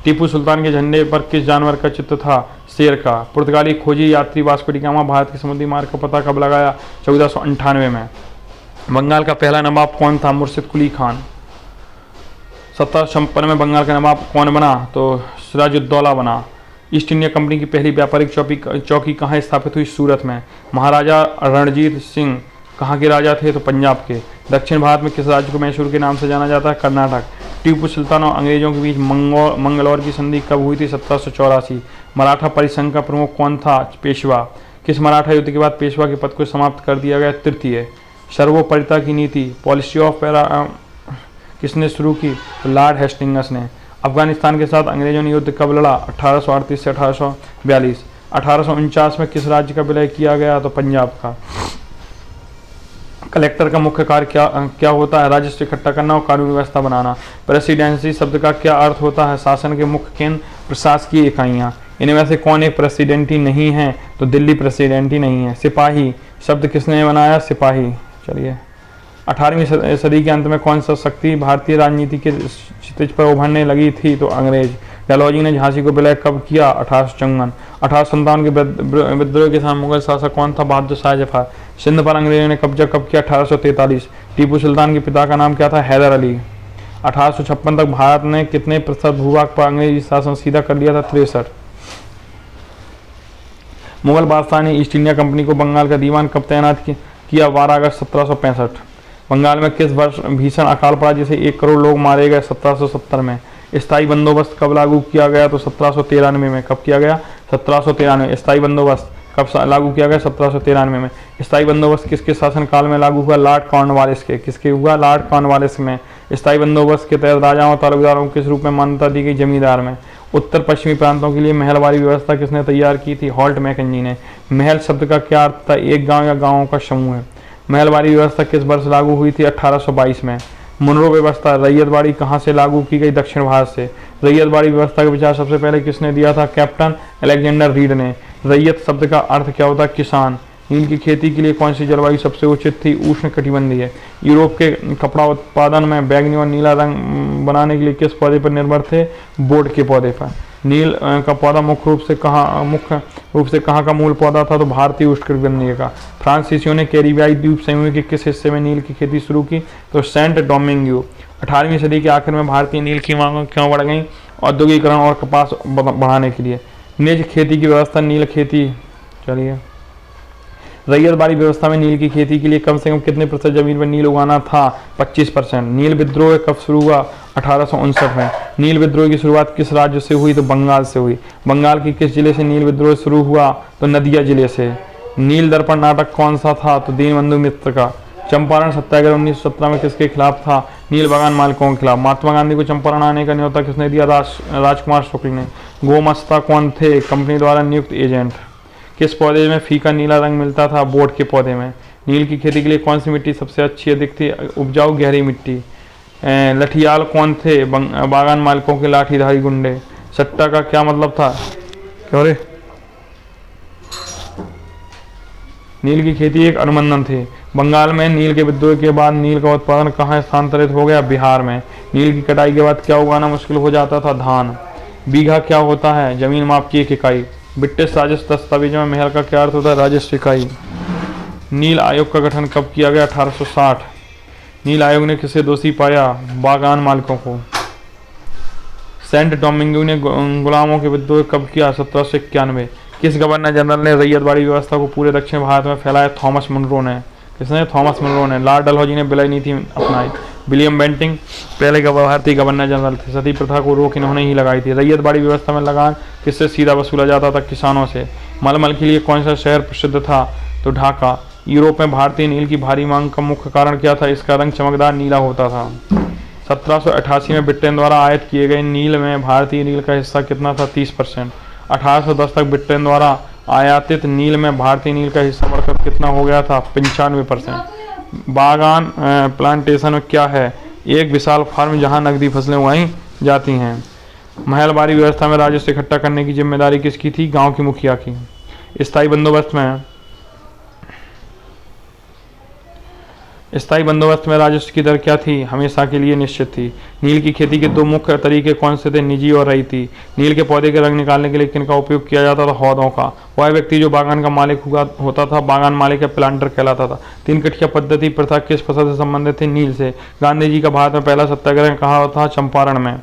टीपू सुल्तान के झंडे पर किस जानवर का चित्र था? शेर का। पुर्तगाली खोजी यात्री वास्को डी गामा भारत के समुद्री मार्ग का पता कब लगाया? 1498 में। बंगाल का पहला नवाब कौन था? मुर्शिद कुली खान। 1756 में बंगाल का नवाब कौन बना? तो सिराजुद्दौला बना। ईस्ट इंडिया कंपनी की पहली व्यापारिक चौकी कहाँ स्थापित हुई? सूरत में। महाराजा रणजीत सिंह कहाँ के राजा थे? तो पंजाब के। दक्षिण भारत में किस राज्य को मैसूर के नाम से जाना जाता है? कर्नाटक। टीपू सुल्तान और अंग्रेजों के बीच मंगलौर की संधि कब हुई थी? 1784। मराठा परिसंघ का प्रमुख कौन था? पेशवा। किस मराठा युद्ध के बाद पेशवा के पद को समाप्त कर दिया गया? तृतीय। सर्वोपरिता की नीति पॉलिसी ऑफ पैरा किसने शुरू की? तो लॉर्ड हेस्टिंग्स ने। अफगानिस्तान के साथ अंग्रेजों ने युद्ध कब लड़ा? 1838 से 1842। 1849 में किस राज्य का विलय किया गया? तो पंजाब का। कलेक्टर का मुख्य कार्य क्या होता है? राजस्व इकट्ठा करना और कानून व्यवस्था बनाना। प्रेसिडेंसी शब्द का क्या अर्थ होता है? शासन के मुख्य केंद्र, प्रशासकीय इकाइयाँ। इनमें से कौन एक प्रेसिडेंटी नहीं है? तो दिल्ली प्रेसिडेंटी नहीं है। सिपाही शब्द किसने बनाया? सिपाही। चलिए, 18वीं सदी के अंत में कौन सा शक्ति भारतीय राजनीति के क्षितिज पर उभरने लगी थी? तो अंग्रेज। डलहौजी ने झांसी को विलय कब किया? 1854। 1857 के विद्रोह के साथ मुगल शासक कौन था? बहादुर शाह जफर। सिंध पर अंग्रेजों ने कब्जा कब किया? 1843। टीपू सुल्तान के पिता का नाम क्या था? हैदर अली। 1856 तक भारत ने कितने प्रतिशत भूभाग पर अंग्रेजी शासन सीधा कर लिया था? 63। मुगल बादशाह ने ईस्ट इंडिया कंपनी को बंगाल का दीवान कब तैनात किया? 12 अगस्त 1765। बंगाल में किस वर्ष भीषण अकाल पड़ा जिसे 1 करोड़ लोग मारे गए? 1770 में। स्थायी बंदोबस्त कब लागू किया गया? तो 1793 में। कब किया गया? 1793। स्थायी बंदोबस्त कब लागू किया गया? 1793 में। स्थायी बंदोबस्त किसके शासनकाल में लागू हुआ? लॉर्ड कॉर्नवालिस के। किसके हुआ? लॉर्ड कॉर्नवालिस में। स्थायी बंदोबस्त के तहत राजाओं और तालुकदारों को किस रूप में मान्यता दी गई? जमींदार में। उत्तर पश्चिमी प्रांतों के लिए महलवारी व्यवस्था किसने तैयार की थी? हॉल्ट मैकेंजी ने। महल शब्द का क्या अर्थ था? एक गांव या गांवों का समूह है। महलवारी व्यवस्था किस वर्ष लागू हुई थी? 1822 में। मुनरो व्यवस्था, रैयतवाड़ी कहाँ से लागू की गई? दक्षिण भारत से। रैयतवाड़ी व्यवस्था का विचार सबसे पहले किसने दिया था? कैप्टन अलेक्जेंडर रीड ने। रैयत शब्द का अर्थ क्या होता है? किसान। नील की खेती के लिए कौन सी जलवायु सबसे उचित थी? उष्ण कटिबंधीय। यूरोप के कपड़ा उत्पादन में बैगनी और नीला रंग बनाने के लिए किस पौधे पर निर्भर थे? बोर्ड के पौधे पर। नील का पौधा मुख्य रूप से कहाँ का मूल पौधा था? तो भारतीय उष्णकटिबंधीय का। फ्रांसीसियों ने कैरिबियाई द्वीप समूह के किस हिस्से में नील की खेती शुरू की? तो सेंट डोमिंगो। 18वीं सदी के आखिर में भारतीय नील की मांग क्यों बढ़ गई? औद्योगिकरण और कपास बढ़ाने के लिए। निज खेती की व्यवस्था, नील खेती। चलिए, रैयतवाड़ी व्यवस्था में नील की खेती के लिए कम से कम कितने प्रतिशत जमीन पर नील उगाना था? 25%। नील विद्रोह कब शुरू हुआ? 1859 में। नील विद्रोह की शुरुआत किस राज्य से हुई? तो बंगाल से हुई। बंगाल के किस जिले से नील विद्रोह शुरू हुआ? तो नदिया जिले से। नील दर्पण नाटक कौन सा था? तो दीनबंधु मित्र का। चंपारण सत्याग्रह 1917 में किसके खिलाफ था? नील बागान मालिकों के खिलाफ। महात्मा गांधी को चंपारण आने का न्योता किसने दिया? राजकुमार शुक्ल ने। गोमस्ता कौन थे? कंपनी द्वारा नियुक्त एजेंट। किस पौधे में फीका नीला रंग मिलता था? बोर्ड के पौधे में। नील की खेती के लिए कौन सी मिट्टी सबसे अच्छी अधिक थी? उपजाऊ गहरी मिट्टी। लठियाल कौन थे? बागान मालिकों के लाठीधारी गुंडे। सट्टा का क्या मतलब था? क्यों रे? नील की खेती एक अनुबंधन थे। बंगाल में नील के विद्रोह के बाद नील का उत्पादन कहाँ स्थानांतरित हो गया? बिहार में। नील की कटाई के बाद क्या उगाना मुश्किल हो जाता था? धान। बीघा क्या होता है? जमीन माप की एक इकाई। ब्रिटिश राजस्व दस्तावेजों में महल का क्या अर्थ होता है? राजस्व इकाई। नील आयोग का गठन कब किया गया? 1860। नील आयोग ने किसे दोषी पाया? बागान मालिकों को। सेंट डोमिंगो ने गुलामों के विद्रोह कब किया? 1791। किस गवर्नर जनरल ने रैयतवाड़ी व्यवस्था को पूरे दक्षिण भारत में फैलाया? थॉमस मुनरो ने। किसने? थॉमस मुनरो ने। लॉर्ड डलहौजी ने विलय नीति अपनाई। विलियम बेंटिंग पहले भारतीय गवर्नर जनरल थे। सती प्रथा को रोक इन्होंने ही लगाई थी। रैयतवाड़ी व्यवस्था में लगान किससे सीधा वसूला जाता था? किसानों से। मलमल के लिए कौन सा शहर प्रसिद्ध था? तो ढाका। यूरोप में भारतीय नील की भारी मांग का मुख्य कारण क्या था? इसका रंग चमकदार नीला होता था। 1788 में ब्रिटेन द्वारा आयात किए गए नील में भारतीय नील का हिस्सा कितना था? 30%। 1810 तक ब्रिटेन द्वारा आयातित नील में भारतीय नील का हिस्सा बढ़कर कितना हो गया था? 95%। बागान प्लांटेशन में क्या है? एक विशाल फार्म जहां नकदी फसलें उगाई जाती हैं। महलवारी व्यवस्था में राजस्व इकट्ठा करने की जिम्मेदारी किसकी थी? गांव की मुखिया की। स्थायी बंदोबस्त में राजस्व की दर क्या थी? हमेशा के लिए निश्चित थी। नील की खेती के 2 मुख्य तरीके कौन से थे? निजी और रईती। नील के पौधे के रंग निकालने के लिए किनका उपयोग किया जाता था? हौदों का। वह व्यक्ति जो बागान का मालिक होता था बागान मालिक या प्लांटर कहलाता था। 3 कठिया पद्धति प्रथा किस फसल से संबंधित थी? नील से। गांधी जी का भारत में पहला सत्याग्रह कहाँ था? चंपारण में।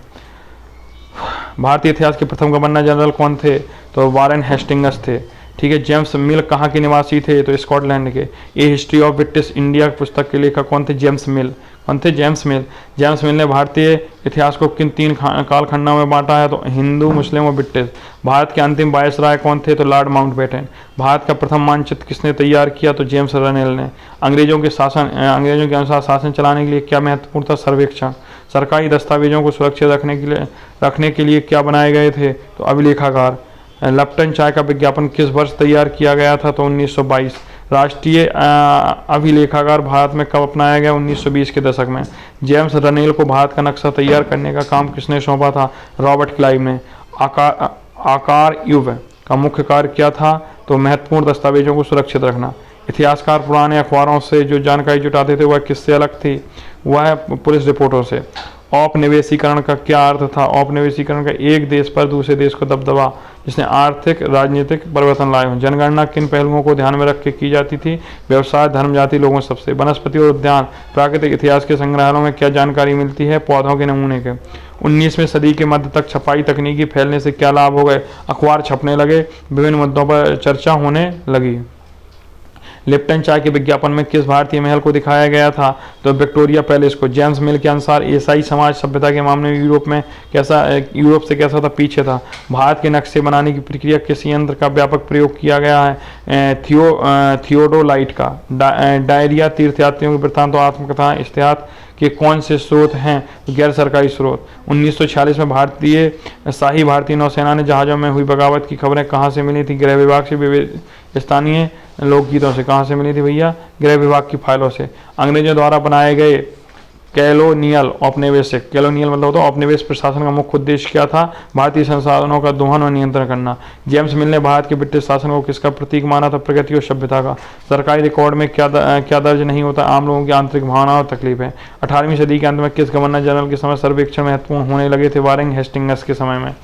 भारतीय इतिहास के प्रथम गवर्नर जनरल कौन थे? तो वारेन हेस्टिंग्स थे। ठीक है। जेम्स मिल कहाँ के निवासी थे? तो स्कॉटलैंड के। ए हिस्ट्री ऑफ ब्रिटिश इंडिया पुस्तक के लेखक कौन थे? जेम्स मिल। कौन थे? जेम्स मिल। जेम्स मिल ने भारतीय इतिहास को किन 3 कालखंडों में बांटा है? तो हिंदू, मुस्लिम और ब्रिटिश। भारत के अंतिम वायसराय कौन थे? तो लॉर्ड माउंटबेटन। भारत का प्रथम मानचित्र किसने तैयार किया? तो जेम्स रनेल ने। अंग्रेजों के अनुसार शासन चलाने के लिए क्या महत्वपूर्ण था? सर्वेक्षण। सरकारी दस्तावेजों को सुरक्षित रखने के लिए क्या बनाए गए थे? तो अभिलेखागार। लप्टन चाय का विज्ञापन किस वर्ष तैयार किया गया था? तो 1922। राष्ट्रीय अभिलेखागार भारत में कब अपनाया गया? 1920 के दशक में। जेम्स रनेल को भारत का नक्शा तैयार करने का काम किसने सौंपा था? रॉबर्ट क्लाइव ने। आकार युग का मुख्य कार्य क्या था? तो महत्वपूर्ण दस्तावेजों को सुरक्षित रखना। इतिहासकार पुराने अखबारों से जो जानकारी जुटाते थे वह किससे अलग थी? वह पुलिस रिपोर्टों से। औपनिवेशीकरण का क्या अर्थ था? औपनिवेशीकरण का एक देश पर दूसरे देश को दबदबा जिसने आर्थिक राजनीतिक परिवर्तन लाए हों। जनगणना किन पहलुओं को ध्यान में रख के की जाती थी? व्यवसाय, धर्म, जाति, लोगों सबसे। वनस्पति और उद्यान प्राकृतिक इतिहास के संग्रहालयों में क्या जानकारी मिलती है? पौधों के नमूने के। 19वीं सदी के मध्य तक छपाई तकनीकी फैलने से क्या लाभ हो गए? अखबार छपने लगे, विभिन्न मुद्दों पर चर्चा होने लगी। लिप्टन चाय के विज्ञापन में किस भारतीय महल को दिखाया गया था? तो विक्टोरिया पैलेस को। जेम्स मिल के अनुसार ईसाई समाज सभ्यता के मामले में यूरोप से कैसा था? पीछे था। भारत के नक्शे बनाने की प्रक्रिया किस यंत्र का व्यापक प्रयोग किया गया है? थियोडोलाइट का। डायरिया, तीर्थयात्रियों की वृत्तांत, आत्मकथा, इतिहास के कौन से स्रोत हैं? गैर सरकारी स्रोत। 1946 में भारतीय नौसेना ने जहाज़ों में हुई बगावत की खबरें कहाँ से मिली थी? गृह विभाग से। स्थानीय लोकगीतों से। कहाँ से मिली थी भैया? गृह विभाग की फाइलों से। अंग्रेजों द्वारा बनाए गए कॉलोनियल औपनिवेशिक, कॉलोनियल मतलब होता है औपनिवेश प्रशासन का मुख्य उद्देश्य क्या था? भारतीय संसाधनों का दोहन और नियंत्रण करना। जेम्स मिल ने भारत के ब्रिटिश शासन को किसका प्रतीक माना था? प्रगति और सभ्यता का। सरकारी रिकॉर्ड में क्या दर्ज नहीं होता? आम लोगों की आंतरिक भावनाओं और तकलीफें। 18वीं सदी के अंत में किस गवर्नर जनरल के समय सर्वेक्षण महत्वपूर्ण होने लगे थे? वारेन हेस्टिंग्स के समय में।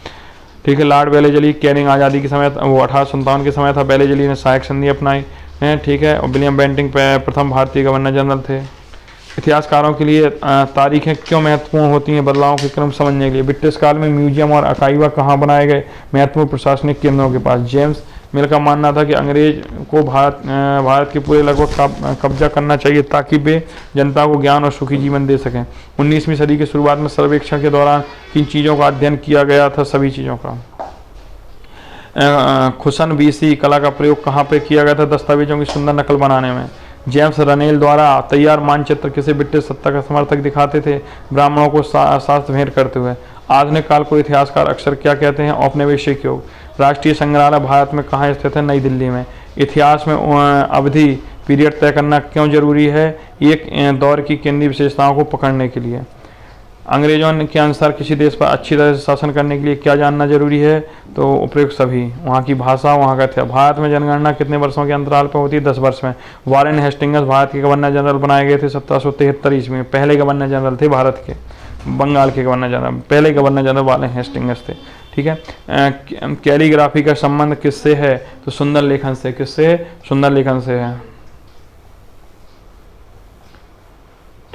ठीक है। लॉर्ड वेलेजली कैनिंग आज़ादी के समय, वो 1857 के समय था। वेलेजली ने सहायक संधि अपनाई है। ठीक है। और विलियम बेंटिंग प्रथम भारतीय गवर्नर जनरल थे। इतिहासकारों के लिए तारीखें क्यों महत्वपूर्ण होती हैं? बदलावों के क्रम समझने के लिए। ब्रिटिश काल में म्यूजियम और अखाईवा कहाँ बनाए गए? महत्वपूर्ण प्रशासनिक केंद्रों के पास। जेम्स मिल का मानना था कि अंग्रेज को भारत के पूरे लगभग कब्जा करना चाहिए ताकि वे जनता को ज्ञान और सुखी जीवन दे सकें। 19वीं सदी की शुरुआत में सर्वेक्षण के दौरान किन चीज़ों का अध्ययन किया गया था? सभी चीज़ों का। खुसन बीसी कला का प्रयोग कहाँ पे किया गया था? दस्तावेजों की सुंदर नकल बनाने में। जेम्स रनेल द्वारा तैयार मानचित्र किसे ब्रिटिश सत्ता का समर्थक दिखाते थे? ब्राह्मणों को शास्त्र भेंट करते हुए। आधुनिक काल को इतिहासकार अक्सर क्या कहते हैं? औपनिवेशिक युग। राष्ट्रीय संग्रहालय भारत में कहाँ स्थित है? नई दिल्ली में। इतिहास में अवधि पीरियड तय करना क्यों जरूरी है? एक दौर की केंद्रीय विशेषताओं को पकड़ने के लिए। अंग्रेजों के अनुसार किसी देश पर अच्छी तरह से शासन करने के लिए क्या जानना जरूरी है? तो उपयुक्त सभी। वहाँ की भाषा, वहाँ का इतिहास। भारत में जनगणना कितने वर्षों के अंतराल पर होती है? 10 वर्ष में। वारेन हेस्टिंग्स भारत के गवर्नर जनरल बनाए गए थे 1773 ईस्वी में। पहले गवर्नर जनरल थे भारत के, बंगाल के गवर्नर जनरल। पहले गवर्नर जनरल वारेन हेस्टिंग्स थे। ठीक है। कैलीग्राफी का संबंध किससे है? तो सुंदर लेखन से। किससे? सुंदर लेखन से है।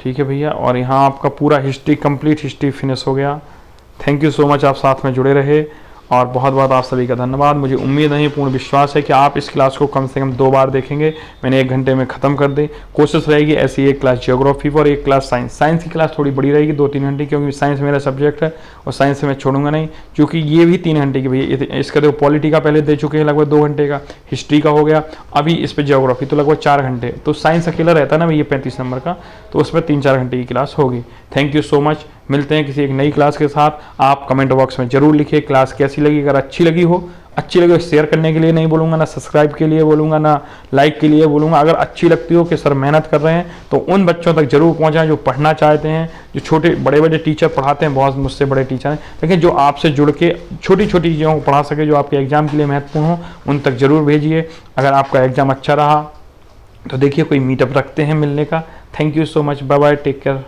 ठीक है भैया। और यहाँ आपका पूरा हिस्ट्री, कंप्लीट हिस्ट्री फिनिश हो गया। थैंक यू सो मच, आप साथ में जुड़े रहे और बहुत बहुत आप सभी का धन्यवाद। मुझे उम्मीद नहीं, पूर्ण विश्वास है कि आप इस क्लास को कम से कम 2 बार देखेंगे। मैंने 1 घंटे में ख़त्म कर दी। कोशिश रहेगी ऐसी एक क्लास ज्योग्राफी पर, एक क्लास साइंस। साइंस की क्लास थोड़ी बड़ी रहेगी, 2-3 घंटे, क्योंकि साइंस मेरा सब्जेक्ट है और साइंस से मैं छोड़ूंगा नहीं, क्योंकि ये भी 3 घंटे की भैया। इसका तो पॉलिटी का पहले दे चुके हैं लगभग 2 घंटे का, हिस्ट्री का हो गया, अभी इस पर ज्योग्राफी तो लगभग 4 घंटे। तो साइंस अकेला रहता है ना भैया 35 नंबर का, तो उसमें 3-4 घंटे की क्लास होगी। Thank you so much. मिलते हैं किसी एक नई क्लास के साथ। आप कमेंट बॉक्स में जरूर लिखिए क्लास कैसी लगी। अगर अच्छी लगी हो शेयर करने के लिए नहीं बोलूँगा, ना सब्सक्राइब के लिए बोलूँगा, ना लाइक के लिए बोलूँगा। अगर अच्छी लगती हो कि सर मेहनत कर रहे हैं तो उन बच्चों तक जरूर पहुँचाएं जो पढ़ना चाहते हैं, जो छोटे बड़े टीचर पढ़ाते हैं, बहुत मुझसे बड़े टीचर हैं, लेकिन जो आपसे जुड़ के छोटी छोटी चीज़ों को पढ़ा सके, जो आपके एग्जाम के लिए महत्वपूर्ण हो, उन तक जरूर भेजिए। अगर आपका एग्जाम अच्छा रहा तो देखिए कोई मीटअप रखते हैं मिलने का। Thank you so much. Bye bye, take care.